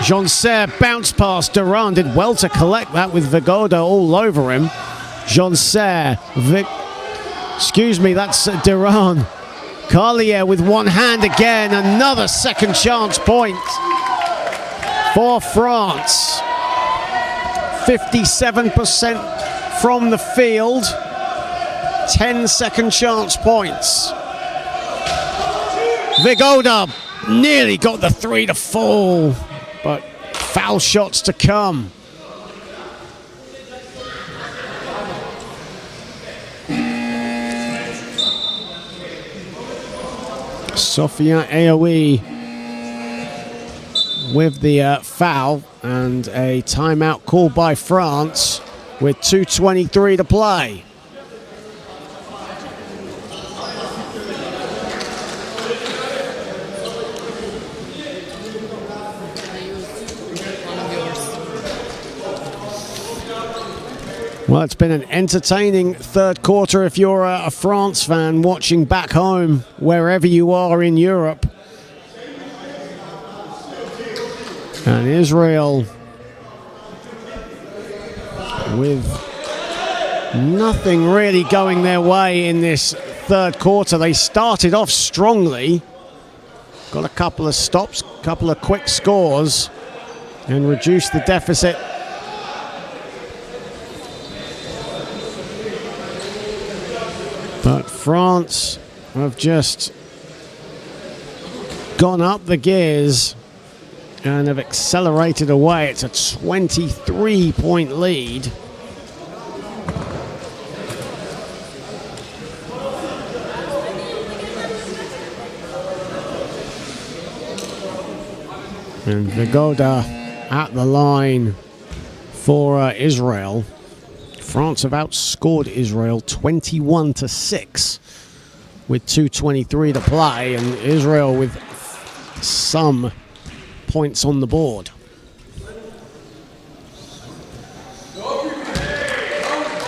Jean-Serre bounced past Duran, did well to collect that with Vigoda all over him. Jean-Serre, that's Duran. Carlier with one hand again, another second chance point for France. 57% from the field, 10 second chance points. Vigoda nearly got the 3 to fall, but foul shots to come. Sophia Aoui with the foul and a timeout called by France with 2:23 to play. Well, it's been an entertaining third quarter if you're a France fan watching back home, wherever you are in Europe. And Israel with nothing really going their way in this third quarter. They started off strongly, got a couple of stops, a couple of quick scores, and reduced the deficit. But France have just gone up the gears and have accelerated away. It's a 23-point lead. And Vigoda at the line for Israel. France have outscored Israel 21-6 with 2:23 to play, and Israel with some points on the board.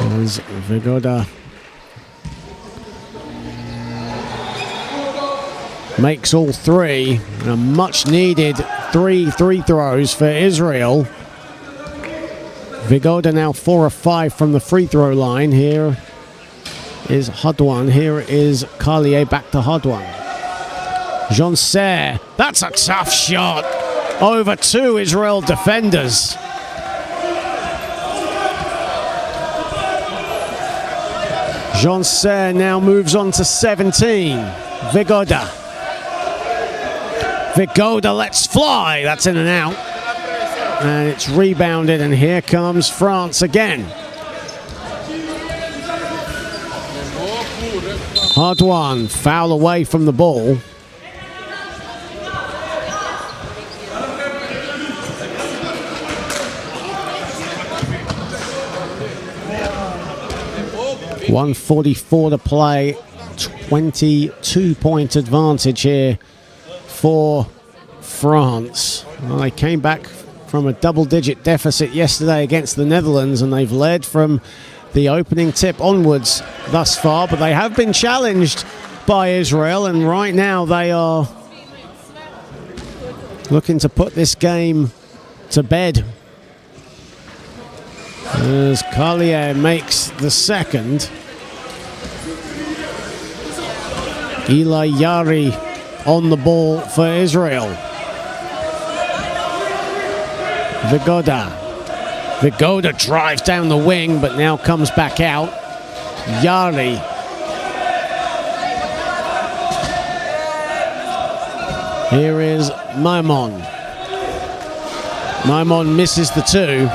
As Vigoda makes all three, and a much needed 3 free throws for Israel. Vigoda now 4 of 5 from the free throw line. Here is Hadouan. Here is Carlier back to Hadouan. Jean-Serre, that's a tough shot over 2 Israel defenders. Jean-Serre now moves on to 17. Vigoda. Vigoda lets fly. That's in and out. And it's rebounded, and here comes France again. Hadouan, foul away from the ball. .144 to play, 22-point advantage here for France. Well, they came back from a double-digit deficit yesterday against the Netherlands, and they've led from the opening tip onwards thus far, but they have been challenged by Israel, and right now they are looking to put this game to bed. As Carlier makes the second. Eli Yari on the ball for Israel. Vigoda. Vigoda drives down the wing, but now comes back out. Yari. Here is Maimon. Maimon misses the 2.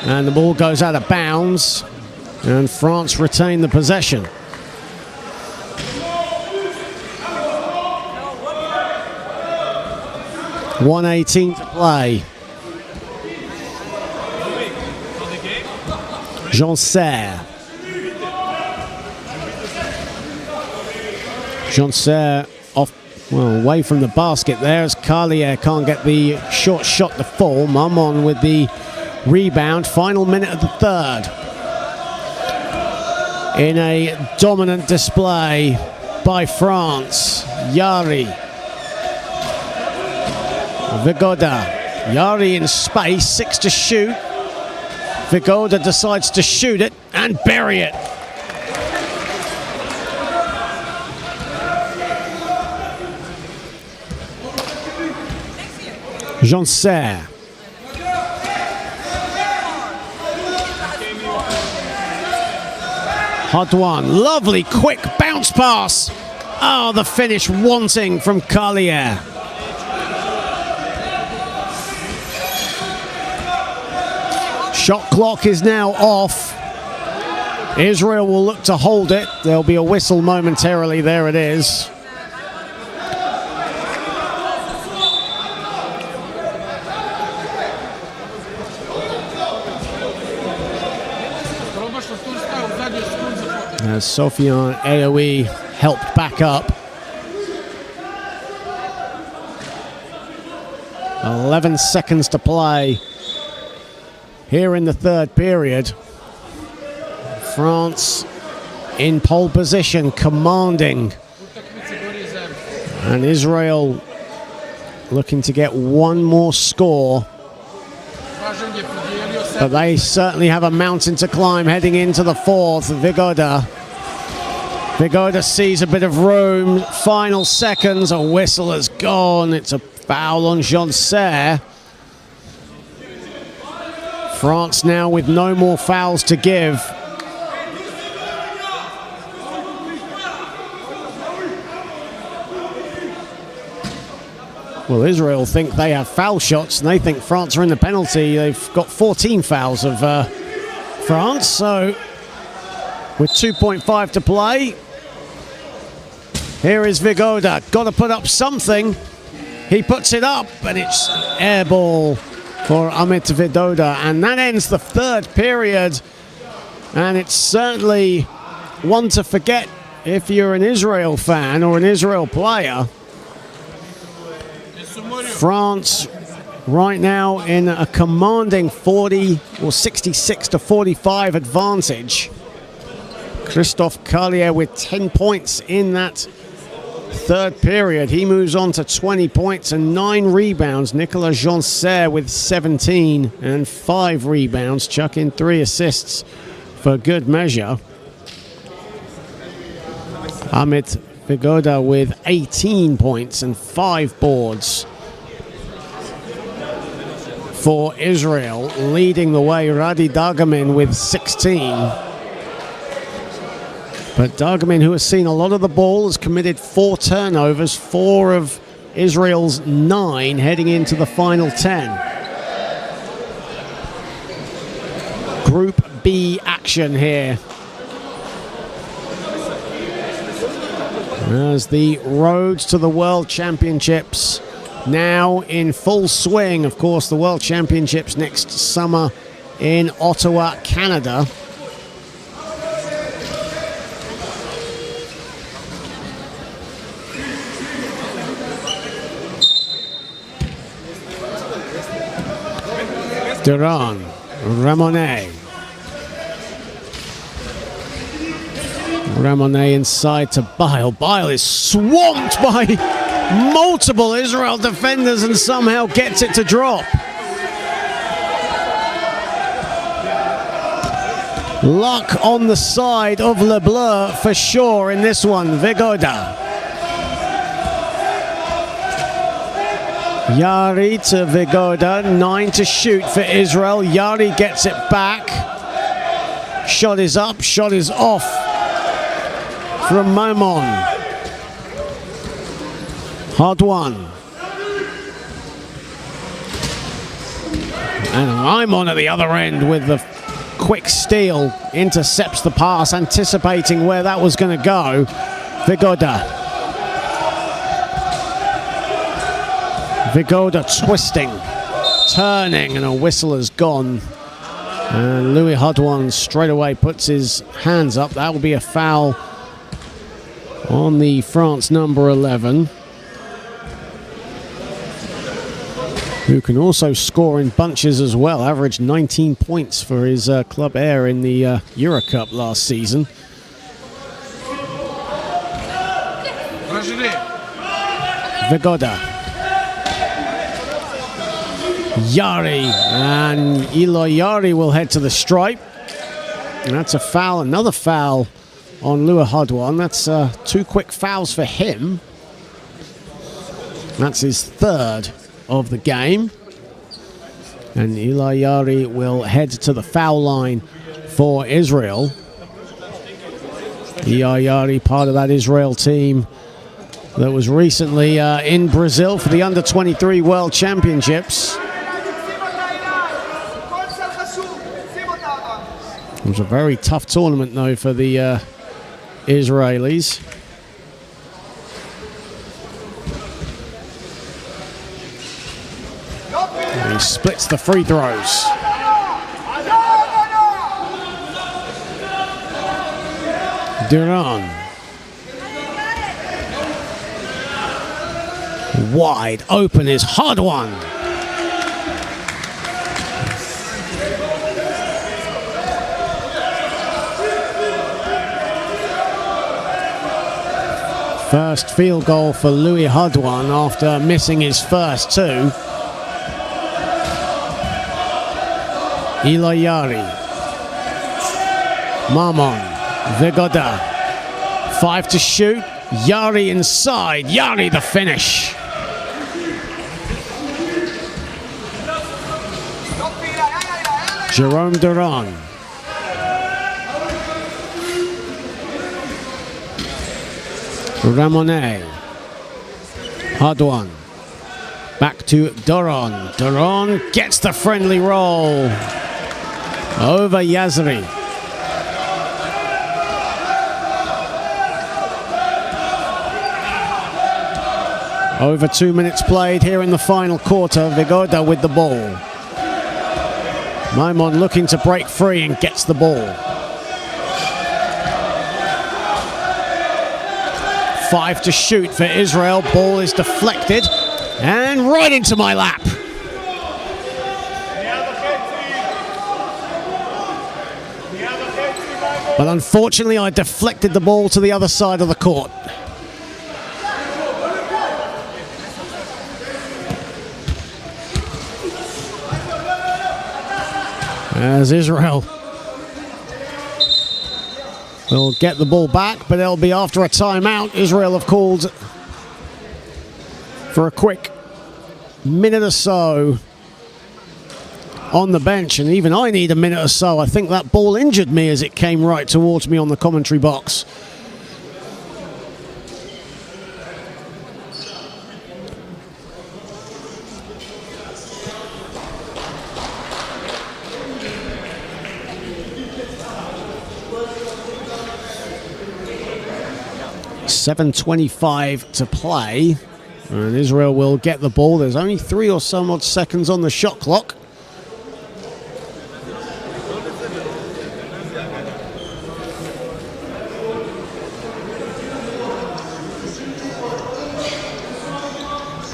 And the ball goes out of bounds. And France retain the possession. .118 to play. Jean-Serre. Jean-Serre off, well, away from the basket there as Carlier can't get the short shot to fall. Maimon with the rebound. Final minute of the third. In a dominant display by France. Yari. Vigoda. Yari in space, 6 to shoot. Vigoda decides to shoot it and bury it. Jean-Serre. Hadouan, lovely quick bounce pass. Oh, the finish wanting from Carlier. Shot clock is now off. Israel will look to hold it. There'll be a whistle momentarily. There it is. as Sofiane Aoui helped back up. 11 seconds to play here in the third period. France in pole position, commanding. And Israel looking to get one more score. But they certainly have a mountain to climb heading into the fourth. Vigoda sees a bit of room. Final seconds, a whistle has gone. It's a foul on Jean-Serre. France now with no more fouls to give. Well, Israel think they have foul shots, and they think France are in the penalty. They've got 14 fouls of France, so with 2.5 to play, here is Vigoda. Got to put up something. He puts it up, and it's an air ball for Amit Vigoda, and that ends the third period. And it's certainly one to forget if you're an Israel fan or an Israel player. France right now in a commanding 40 or 66 to 45 advantage. Christophe Carlier with 10 points in that third period. He moves on to 20 points and 9 rebounds. Nicolas Jean-Serre with 17 and 5 rebounds. Chuck in 3 assists for good measure. Amit Vigoda with 18 points and 5 boards. For Israel, leading the way, Radi Dargamin with 16. But Dargamin, who has seen a lot of the ball, has committed 4 turnovers, 4 of Israel's 9 heading into the final 10. Group B action here. As the road to the World Championships now in full swing. Of course, the World Championships next summer in Ottawa, Canada. Duran, Ramonet. Ramonet inside to Bile. Bile is swamped by multiple Israel defenders and somehow gets it to drop. Luck on the side of Le Bleu for sure in this one. Vigoda. Yari to Vigoda. 9 to shoot for Israel. Yari gets it back. Shot is up. Shot is off from Maimon. Hadwan. And Maimon at the other end with the quick steal. Intercepts the pass, anticipating where that was going to go. Vigoda. Vigoda twisting, turning, and a whistle has gone. And Louis Hadwan straight away puts his hands up. That will be a foul on the France number 11. Who can also score in bunches as well. Averaged 19 points for his Club Air in the Euro Cup last season. Vigoda. Yari. And Eloy Yari will head to the stripe. And that's a foul. Another foul on Louis Hadwan. That's 2 quick fouls for him. That's his third of the game. And Eloy Yari will head to the foul line for Israel. Eloy Yari, part of that Israel team that was recently in Brazil for the Under-23 World Championships. It was a very tough tournament, though, for the Israelis. And he splits the free throws. Duran. Wide open is Hardwan. First field goal for Louis Hardwan after missing his first two. Ilayari. Mammon. Vigoda. 5 to shoot. Yari inside. Yari the finish. Jerome Duran. Ramonet. Hardwan. Back to Duran. Duran gets the friendly roll. Over Yazri. Over 2 minutes played here in the final quarter. Vigoda with the ball. Maimon looking to break free and gets the ball. 5 to shoot for Israel. Ball is deflected and right into my lap. But unfortunately, I deflected the ball to the other side of the court. As Israel will get the ball back, but it'll be after a timeout. Israel have called for a quick minute or so on the bench, and even I need a minute or so. I think that ball injured me as it came right towards me on the commentary box. .7:25 to play, and Israel will get the ball. There's only 3 or some odd seconds on the shot clock.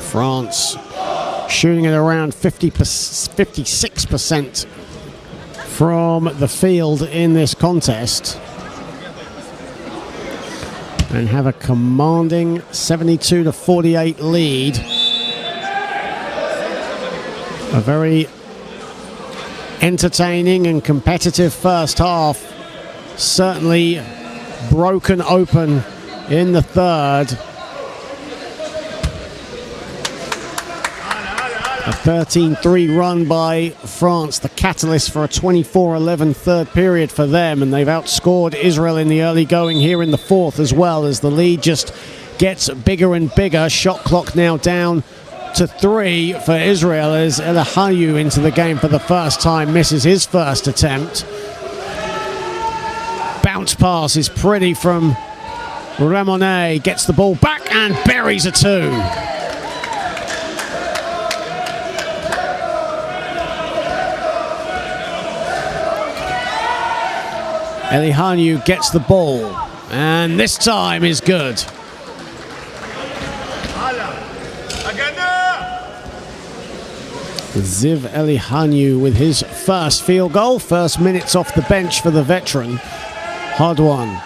France shooting at around 56% from the field in this contest, and have a commanding 72-48 lead. A very entertaining and competitive first half. Certainly broken open in the third. A 13-3 run by France, the catalyst for a 24-11 third period for them, and they've outscored Israel in the early going here in the fourth as well, as the lead just gets bigger and bigger. Shot clock now down to 3 for Israel as Eliyahu into the game for the first time misses his first attempt. Bounce pass is pretty from Ramonet, gets the ball back and buries a 2. Eliyahu gets the ball, and this time is good. Ziv Eliyahu with his first field goal, first minutes off the bench for the veteran. Hardwan.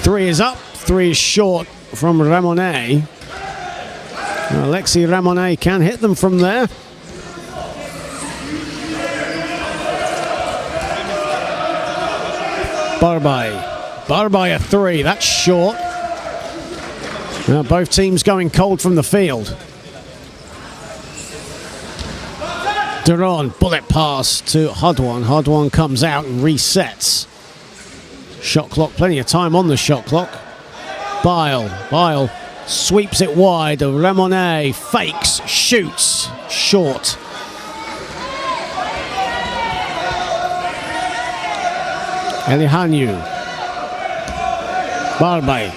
3 is up, 3 is short from Ramonet. Alexis Ramonet can hit them from there. Barbai a 3, that's short. Now both teams going cold from the field. Duran, bullet pass to Hardwan. Hardwan comes out and resets. Shot clock, plenty of time on the shot clock. Bile sweeps it wide. Ramonet fakes, shoots, short. Eliyahu. Barbai.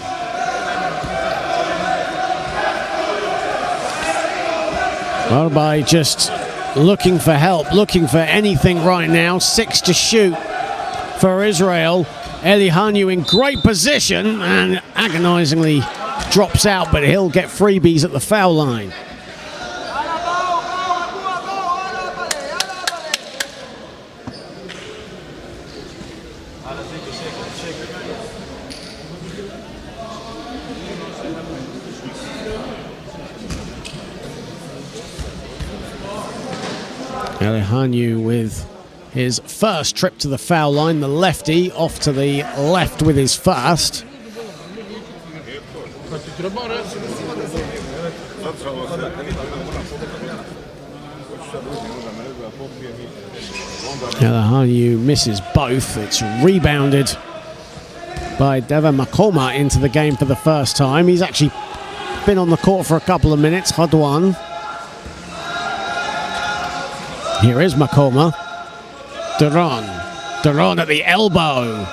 Barbai just looking for help, looking for anything right now. 6 to shoot for Israel. Elihanu in great position and agonizingly drops out, but he'll get freebies at the foul line. Elihanu with his first trip to the foul line, the lefty off to the left with his first. Elihanu misses both. It's rebounded by Deva Makoma into the game for the first time. He's actually been on the court for a couple of minutes. Hadwan. Here is Makoma. Duran at the elbow.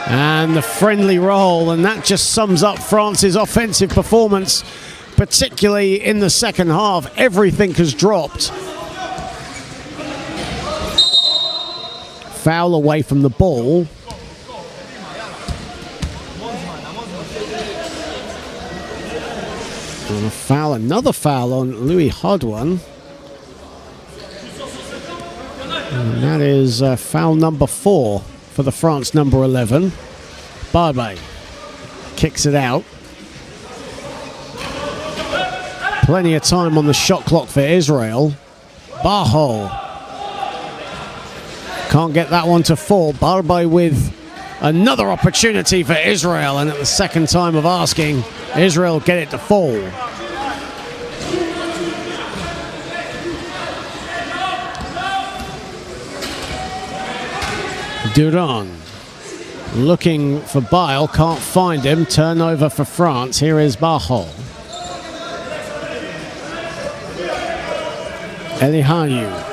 And the friendly roll. And that just sums up France's offensive performance, particularly in the second half. Everything has dropped. Foul away from the ball. And a foul, another foul on Louis Hadwan. And that is foul number 4 for the France number 11. Barbe kicks it out. Plenty of time on the shot clock for Israel. Barhol can't get that one to fall. Barbe with another opportunity for Israel, and at the second time of asking, Israel get it to fall. Duran looking for Bile, can't find him. Turnover for France. Here is Barhol. Elihanu.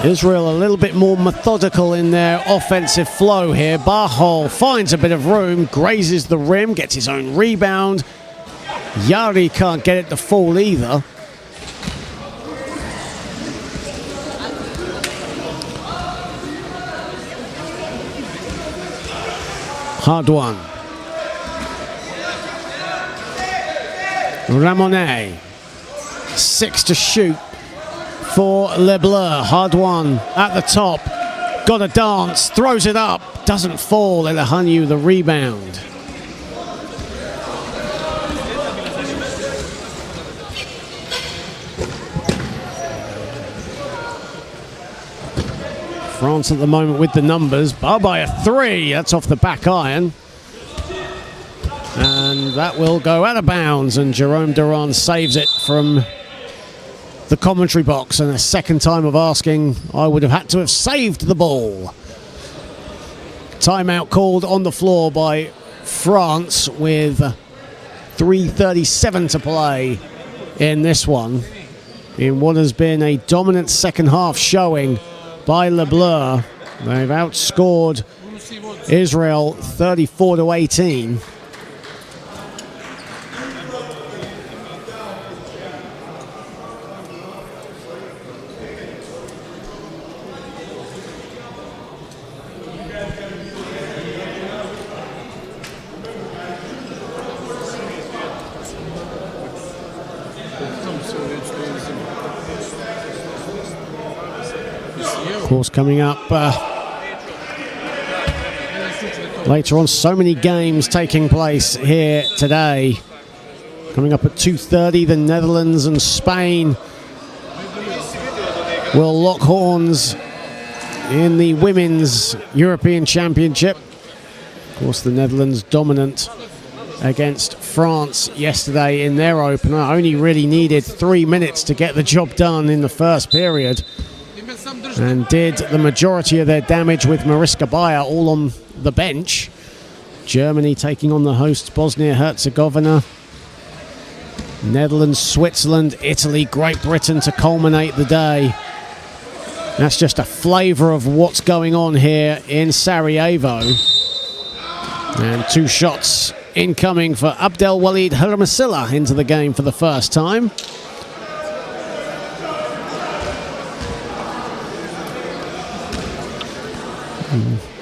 Israel a little bit more methodical in their offensive flow here. Barhol finds a bit of room, grazes the rim, gets his own rebound. Yari can't get it to fall either. Hadwan. Ramonet. 6 to shoot for LeBleu. Hadwan at the top. Got a dance. Throws it up. Doesn't fall. Elihanu the rebound. France at the moment with the numbers. Barbe a 3. That's off the back iron. And that will go out of bounds. And Jerome Duran saves it from the commentary box. And a second time of asking, I would have had to have saved the ball. Timeout called on the floor by France with 3:37 to play in this one. In what has been a dominant second half showing by LeBleu. They've outscored Israel 34-18. Of course, coming up later on, so many games taking place here today. Coming up at 2:30, the Netherlands and Spain will lock horns in the Women's European Championship. Of course, the Netherlands dominant against France yesterday in their opener. Only really needed 3 minutes to get the job done in the first period, and did the majority of their damage with Mariska Bayer all on the bench. Germany taking on the hosts Bosnia-Herzegovina. Netherlands, Switzerland, Italy, Great Britain to culminate the day. That's just a flavour of what's going on here in Sarajevo. And 2 shots incoming for Abdelwaleed Hermasilla into the game for the first time.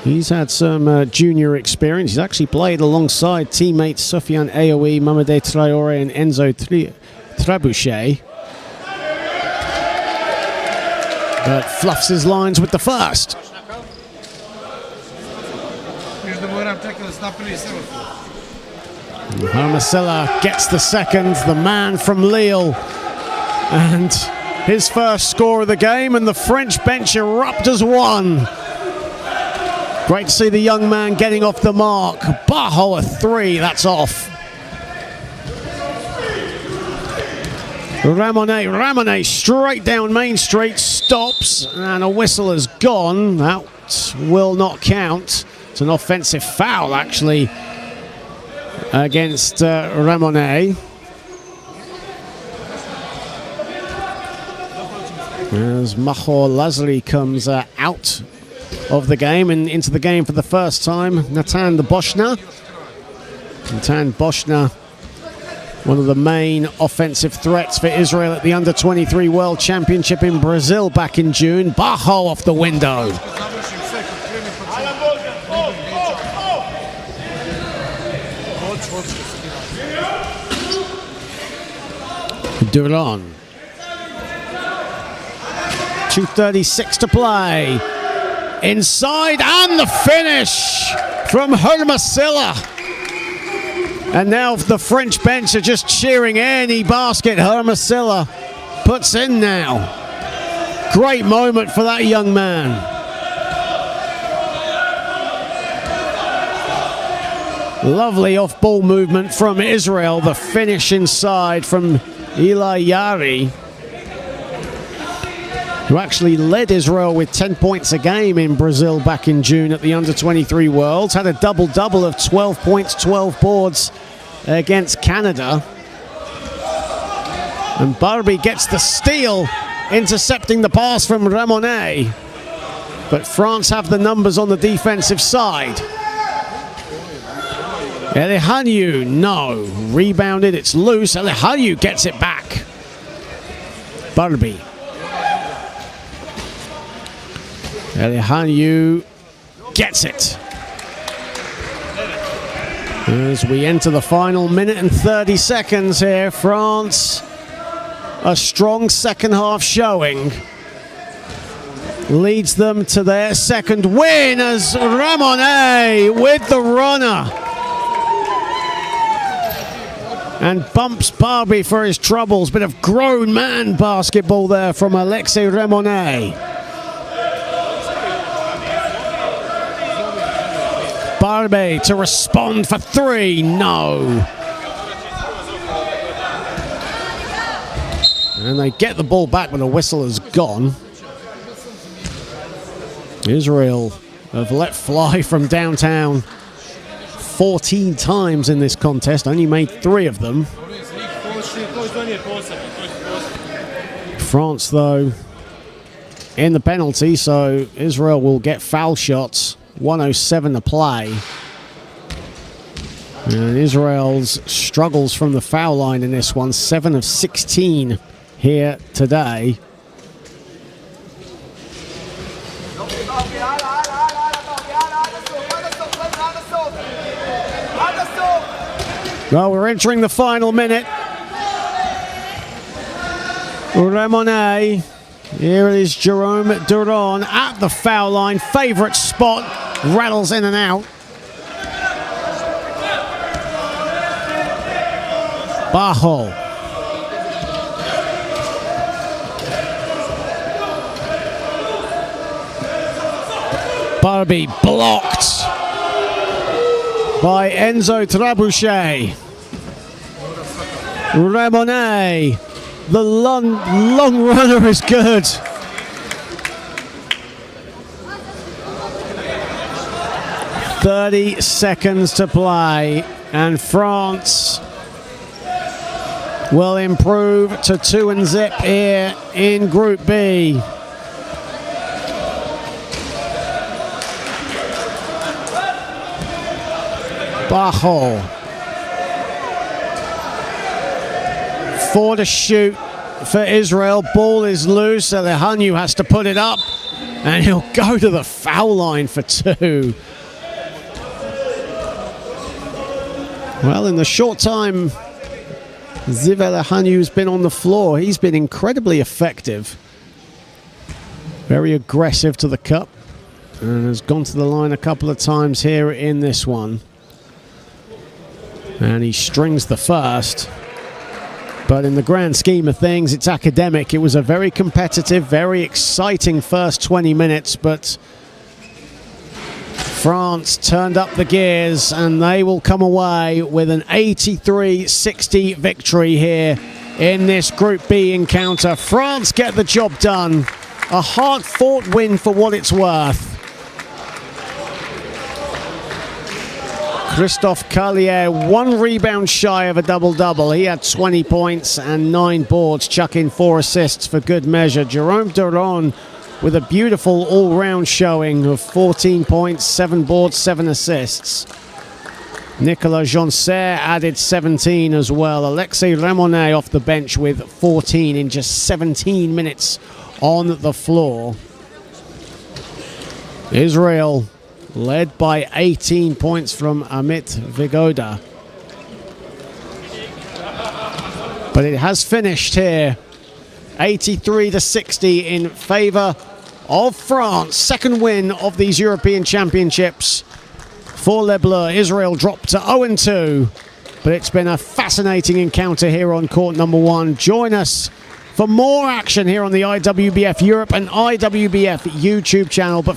He's had some junior experience. He's actually played alongside teammates Sofiane Ayoui, Mamadou Traore and Enzo Trebuchet. But fluffs his lines with the first. Hermosilla gets the second, the man from Lille. And his first score of the game, and the French bench erupt as one. Great to see the young man getting off the mark. Bajo a 3, that's off. Ramonet straight down Main Street, stops, and a whistle has gone. That will not count. It's an offensive foul, actually, against Ramonet. As Mahor Lazari comes out of the game and into the game for the first time, Natan Boschner. Natan Boschner, one of the main offensive threats for Israel at the Under-23 World Championship in Brazil back in June. Bajo off the window. Duran. 2:36 to play. Inside, and the finish from Hermosilla. And now the French bench are just cheering any basket Hermosilla puts in now. Great moment for that young man. Lovely off-ball movement from Israel. The finish inside from Eli Yari, who actually led Israel with 10 points a game in Brazil back in June at the Under-23 Worlds. Had a double-double of 12 points, 12 boards against Canada. And Barbie gets the steal, intercepting the pass from Ramonet. But France have the numbers on the defensive side. Elihanyu, no. Rebounded, it's loose. Elihanyu gets it back. Barbie. Elihanyu gets it. As we enter the final minute and 30 seconds here, France, a strong second half showing, leads them to their second win as Ramonet with the runner. And bumps Barbie for his troubles. Bit of grown man basketball there from Alexei Ramonet. Barbie to respond for 3, no. And they get the ball back when the whistle has gone. Israel have let fly from downtown 14 times in this contest, only made 3 of them. France, though, in the penalty, so Israel will get foul shots. 1:07 to play. And Israel's struggles from the foul line in this one, 7 of 16 here today. Well, we're entering the final minute. Ramonet. Here is Jerome Duran at the foul line. Favorite spot. Rattles in and out. Bajo. Barbie blocked by Enzo Trebuchet. Ramonet. The long runner is good. "30 seconds to play, and France will improve to 2-0 here in Group B. Bajo. 4 to shoot for Israel. Ball is loose. Elihanyu has to put it up. And he'll go to the foul line for 2. Well, in the short time Ziv Elehaniu's been on the floor, he's been incredibly effective. Very aggressive to the cup. And has gone to the line a couple of times here in this one. And he strings the first. But in the grand scheme of things, it's academic. It was a very competitive, very exciting first 20 minutes, but France turned up the gears and they will come away with an 83-60 victory here in this Group B encounter. France get the job done. A hard-fought win for what it's worth. Christophe Carlier, 1 rebound shy of a double-double. He had 20 points and 9 boards, chuck in 4 assists for good measure. Jerome Duron with a beautiful all-round showing of 14 points, 7 boards, 7 assists. Nicolas Joncer added 17 as well. Alexei Ramonet off the bench with 14 in just 17 minutes on the floor. Israel led by 18 points from Amit Vigoda. But it has finished here. 83-60 in favor of France. Second win of these European Championships for Les Bleus. Israel dropped to 0-2. But it's been a fascinating encounter here on court number 1. Join us for more action here on the IWBF Europe and IWBF YouTube channel. But for